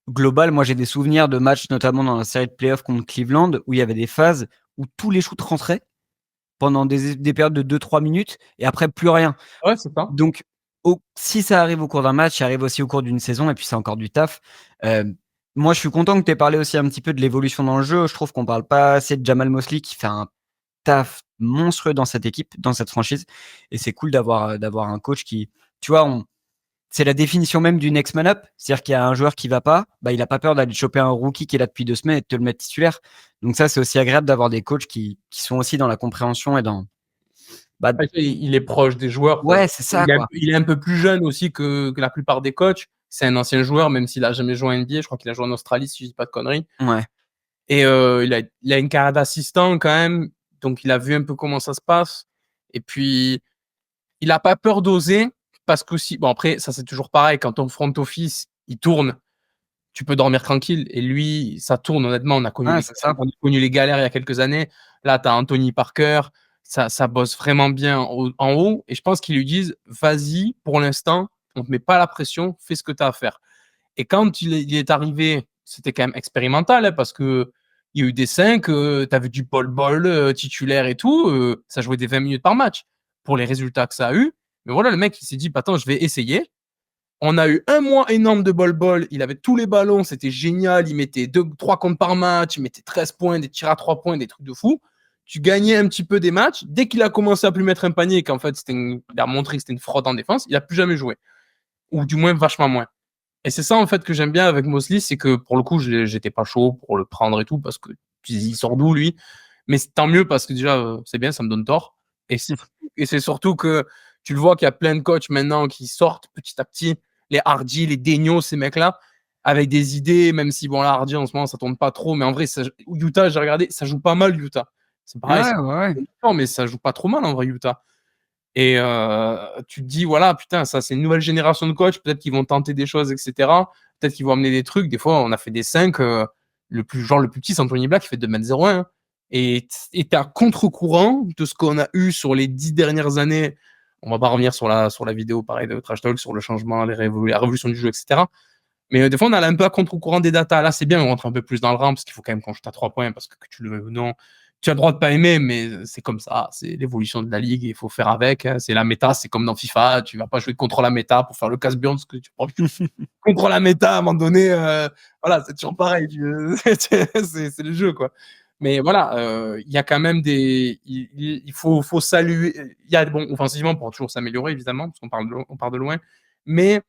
global. Moi, j'ai des souvenirs de matchs, notamment dans la série de playoffs contre Cleveland, où il y avait des phases où tous les shoots rentraient pendant des périodes de 2-3 minutes et après, plus rien. Ouais, c'est ça. Donc, si ça arrive au cours d'un match, ça arrive aussi au cours d'une saison, et puis c'est encore du taf. Moi, je suis content que tu aies parlé aussi un petit peu de l'évolution dans le jeu. Je trouve qu'on parle pas assez de Jamal Mosley qui fait un taf monstrueux dans cette équipe, dans cette franchise. Et c'est cool d'avoir un coach qui, tu vois, c'est la définition même du next man up. C'est-à-dire qu'il y a un joueur qui va pas, bah, il a pas peur d'aller choper un rookie qui est là depuis 2 semaines et de te le mettre titulaire. Donc ça, c'est aussi agréable d'avoir des coachs qui sont aussi dans la compréhension et dans... Bah, il est proche des joueurs. Ouais, c'est ça. Il est un peu plus jeune aussi que la plupart des coachs. C'est un ancien joueur, même s'il a jamais joué en NBA. Je crois qu'il a joué en Australie, si je dis pas de conneries. Ouais. Et il a une carrière d'assistant quand même. Donc, il a vu un peu comment ça se passe. Et puis, il n'a pas peur d'oser parce que bon, après, ça c'est toujours pareil. Quand ton front office, il tourne, tu peux dormir tranquille. Et lui, ça tourne, honnêtement. On a connu Ouais, c'est ça. les galères il y a quelques années. Là, tu as Anthony Parker. Ça bosse vraiment bien en haut. Et je pense qu'ils lui disent, vas-y, pour l'instant, on ne te met pas la pression, fais ce que tu as à faire. Et quand il est arrivé, c'était quand même expérimental, hein, parce que il y a eu des 5, tu avais du bol titulaire et tout, ça jouait des 20 minutes par match pour les résultats que ça a eu. Mais voilà, le mec, il s'est dit, attends, je vais essayer. On a eu un mois énorme de bol. Il avait tous les ballons, c'était génial. Il mettait 3 comptes par match, il mettait 13 points, des tirs à 3 points, des trucs de fou. Tu gagnais un petit peu des matchs. Dès qu'il a commencé à plus mettre un panier, qu'en fait, il a montré que c'était une fraude en défense, il a plus jamais joué. Ou du moins, vachement moins. Et c'est ça, en fait, que j'aime bien avec Mosley, c'est que pour le coup, j'étais pas chaud pour le prendre et tout, parce que il sort d'où, lui? Mais c'est tant mieux, parce que déjà, c'est bien, ça me donne tort. Et c'est surtout que tu le vois qu'il y a plein de coachs maintenant qui sortent petit à petit, les Hardy, les Daigneault, ces mecs-là, avec des idées, même si, bon, là, Hardy, en ce moment, ça tourne pas trop, mais en vrai, Utah, j'ai regardé, ça joue pas mal, Utah. C'est pareil, Ouais. mais ça joue pas trop mal, en vrai, Utah. Et tu te dis, voilà, putain, ça, c'est une nouvelle génération de coachs. Peut-être qu'ils vont tenter des choses, etc. Peut-être qu'ils vont amener des trucs. Des fois, on a fait des 5. Le plus petit, c'est Anthony Black qui fait 2,01 m. Et t'es à contre-courant de ce qu'on a eu sur les 10 dernières années. On va pas revenir sur la vidéo, pareil, de Trash Talk, sur le changement, la révolution du jeu, etc. Mais des fois, on a un peu à contre-courant des datas. Là, c'est bien, on rentre un peu plus dans le rang parce qu'il faut quand même qu'on chute à 3 points parce que tu le veux ou non, tu as le droit de pas aimer, mais c'est comme ça. C'est l'évolution de la ligue et il faut faire avec. C'est la méta, c'est comme dans FIFA. Tu vas pas jouer contre la méta pour faire le casse-burn parce que tu prends contre la méta à un moment donné. Voilà, c'est toujours pareil. C'est le jeu, quoi. Mais voilà, il y a quand même il faut saluer. Il y a, bon, offensivement, on pourra toujours s'améliorer, évidemment, parce qu'on part de loin. Mais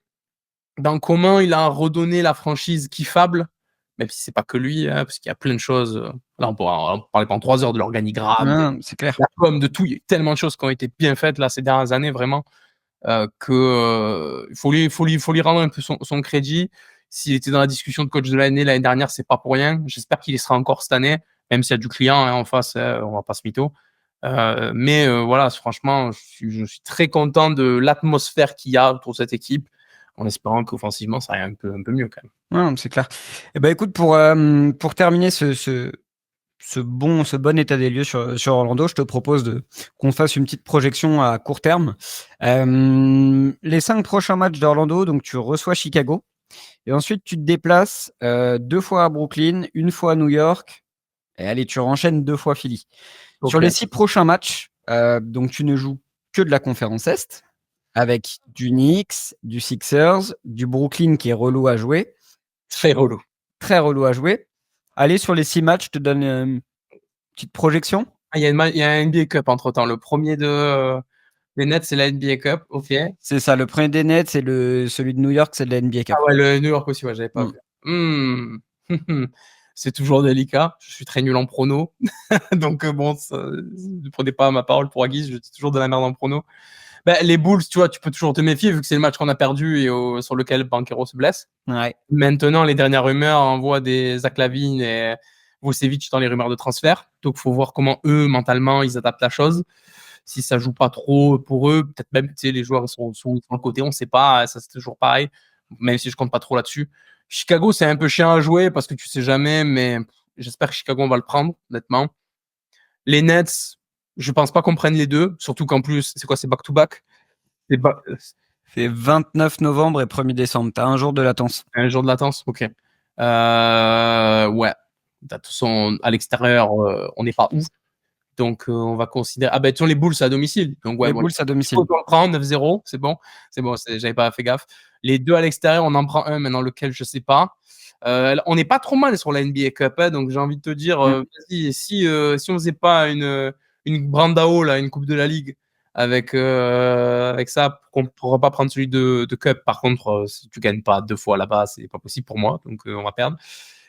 dans comment il a redonné la franchise kiffable, même si c'est pas que lui, hein, parce qu'il y a plein de choses. Là, on pourra en parler pendant 3 heures de l'organigramme, Non, c'est clair. la com, de tout. Il y a eu tellement de choses qui ont été bien faites là ces dernières années, vraiment, que faut lui rendre un peu son crédit. S'il était dans la discussion de coach de l'année dernière, c'est pas pour rien. J'espère qu'il y sera encore cette année, même s'il y a du client, hein, en face, on va pas se mytho. Mais voilà, franchement, je suis très content de l'atmosphère qu'il y a autour de cette équipe, en espérant qu'offensivement, ça aille un peu mieux quand même. Ouais, c'est clair. Et ben écoute, pour terminer ce bon état des lieux sur Orlando, je te propose qu'on fasse une petite projection à court terme. Les 5 prochains matchs d'Orlando, donc tu reçois Chicago, et ensuite tu te déplaces 2 fois à Brooklyn, 1 fois à New York, et allez, tu enchaînes 2 fois Philly. Sur Ok. les 6 prochains matchs, donc tu ne joues que de la conférence Est, avec du Knicks, du Sixers, du Brooklyn qui est relou à jouer, Très relou. très relou à jouer. Allez, sur les 6 matchs, je te donne une petite projection. Ah, il y a un NBA Cup entre temps. Le premier des Nets, c'est la NBA Cup. Ok. C'est ça, le premier des Nets, c'est celui de New York, c'est de la NBA Cup. Ah ouais, le New York aussi, ouais, j'avais pas vu. C'est toujours délicat. Je suis très nul en prono. Donc, bon, ne prenez pas ma parole pour Aguise, je dis toujours de la merde en prono. Ben, les Bulls, tu vois, tu peux toujours te méfier vu que c'est le match qu'on a perdu et sur lequel Banchero se blesse. Ouais. Maintenant, les dernières rumeurs envoient des Zach LaVine et Vucevic dans les rumeurs de transfert. Donc, faut voir comment eux, mentalement, ils adaptent la chose. Si ça joue pas trop pour eux, peut-être même, tu sais, les joueurs sont sur le côté, on sait pas, ça c'est toujours pareil, même si je compte pas trop là-dessus. Chicago, c'est un peu chiant à jouer parce que tu sais jamais, mais j'espère que Chicago, on va le prendre, honnêtement. Les Nets, je pense pas qu'on prenne les deux, surtout qu'en plus, c'est quoi, c'est back-to-back? C'est 29 novembre et 1er décembre. T'as un jour de latence. Un jour de latence, ok. Ouais. De toute façon, à l'extérieur, on n'est pas ouf. Donc, on va considérer. Ah, ben, les Bulls, c'est à domicile. Donc, ouais, Les bon. Bulls à domicile. On en prend 9-0, c'est bon. C'est bon, j'avais pas fait gaffe. Les deux à l'extérieur, on en prend un, maintenant lequel, je sais pas. On n'est pas trop mal sur la NBA Cup, hein, donc j'ai envie de te dire, vas-y, si on faisait pas une Brandao, là, une Coupe de la Ligue, avec ça, on ne pourra pas prendre celui de Cup. Par contre, si tu gagnes pas 2 fois là-bas, c'est pas possible pour moi, donc on va perdre.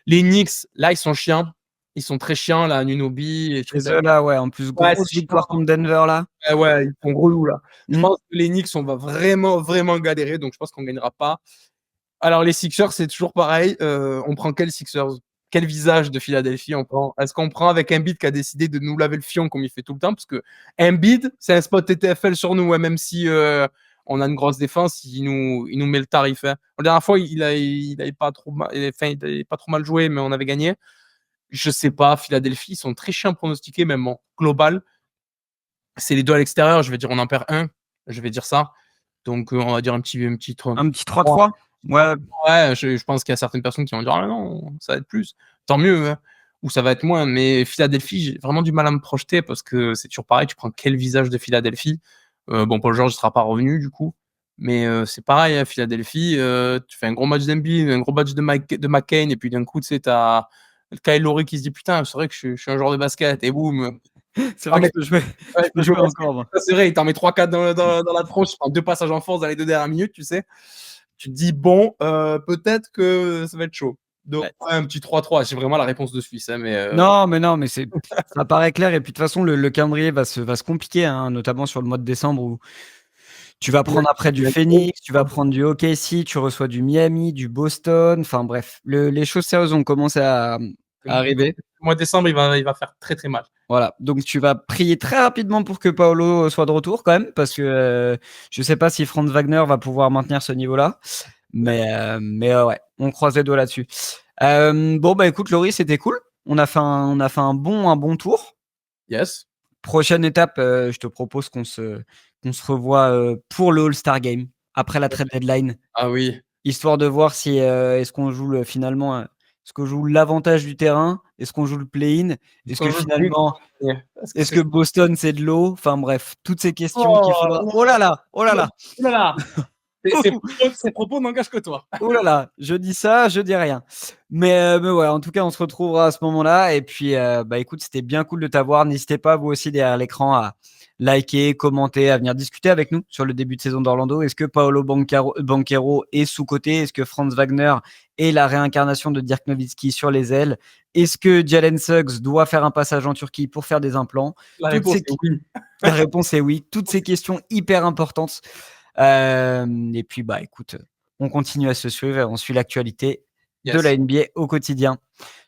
Les Knicks, là, ils sont chiants. Ils sont très chiants, là, Nunobi. Et C'est là, ouais. En plus, ouais, grosse victoire contre Denver, là. ouais, ils sont relous, là. Je pense que les Knicks, on va vraiment, vraiment galérer, donc je pense qu'on gagnera pas. Alors, les Sixers, c'est toujours pareil. On prend quels Sixers? quel visage de Philadelphie on prend? Est-ce qu'on prend avec Embiid qui a décidé de nous laver le fion comme il fait tout le temps? Parce que Embiid, c'est un spot TTFL sur nous, même si on a une grosse défense, il nous met le tarif. Hein. La dernière fois, il avait pas trop mal joué, mais on avait gagné. Je sais pas, Philadelphie, ils sont très chiants à pronostiquer, même en global. C'est les deux à l'extérieur, je vais dire on en perd un, je vais dire ça. Donc on va dire un petit 3-3. Ouais, je pense qu'il y a certaines personnes qui vont dire ah non, ça va être plus. Tant mieux, hein. Ou ça va être moins. Mais Philadelphie, j'ai vraiment du mal à me projeter parce que c'est toujours pareil, tu prends quel visage de Philadelphie. Bon, Paul George ne sera pas revenu du coup. Mais c'est pareil, hein, Philadelphie, tu fais un gros match d'Embiid, un gros match de McCain, et puis d'un coup, tu sais, t'as Kyle Lowry qui se dit putain, c'est vrai que je suis un joueur de basket, et boum. C'est vrai que je peux jouer encore. Moi. C'est vrai, il t'en met 3-4 dans la tronche, tu prends 2 passages en force dans les 2 dernières minutes, tu sais. Tu te dis, bon, peut-être que ça va être chaud. Donc, un petit 3-3, c'est vraiment la réponse de Suisse. Hein, mais Non, mais ça paraît clair. Et puis, de toute façon, le calendrier va se compliquer, hein, notamment sur le mois de décembre où tu vas prendre après du Phoenix, tu vas prendre du OKC, tu reçois du Miami, du Boston. Enfin, bref, les choses sérieuses vont commencer à arriver. Le mois de décembre, il va faire très, très mal. Voilà, donc tu vas prier très rapidement pour que Paolo soit de retour quand même, parce que je ne sais pas si Franz Wagner va pouvoir maintenir ce niveau-là, mais ouais, on croise les doigts là-dessus. Bon, bah écoute, Laurie, c'était cool. On a fait un bon tour. Yes. Prochaine étape, je te propose qu'on se revoit pour le All-Star Game, après la trade deadline. Ah oui. Histoire de voir si est-ce qu'on joue finalement... est-ce qu'on joue l'avantage du terrain? Est-ce qu'on joue le play-in? Est-ce que finalement, est-ce que Boston c'est de l'eau? Enfin bref, toutes ces questions qu'il faudra. Oh là là, oh là là. Oh là là. Ces propos n'engagent que toi. Oh là là, je dis ça, je dis rien. Mais ouais, en tout cas, on se retrouvera à ce moment-là. Et puis, bah écoute, c'était bien cool de t'avoir. N'hésitez pas, vous aussi, derrière l'écran, à liker, commenter, à venir discuter avec nous sur le début de saison d'Orlando. Est-ce que Paolo Banchero est sous-coté? Est-ce que Franz Wagner est la réincarnation de Dirk Nowitzki sur les ailes? Est-ce que Jalen Suggs doit faire un passage en Turquie pour faire des implants? La réponse est oui. La réponse est oui. Toutes ces questions hyper importantes. Et puis, bah écoute, on continue à se suivre et on suit l'actualité de la NBA au quotidien.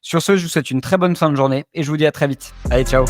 Sur ce, je vous souhaite une très bonne fin de journée et je vous dis à très vite. Allez, ciao!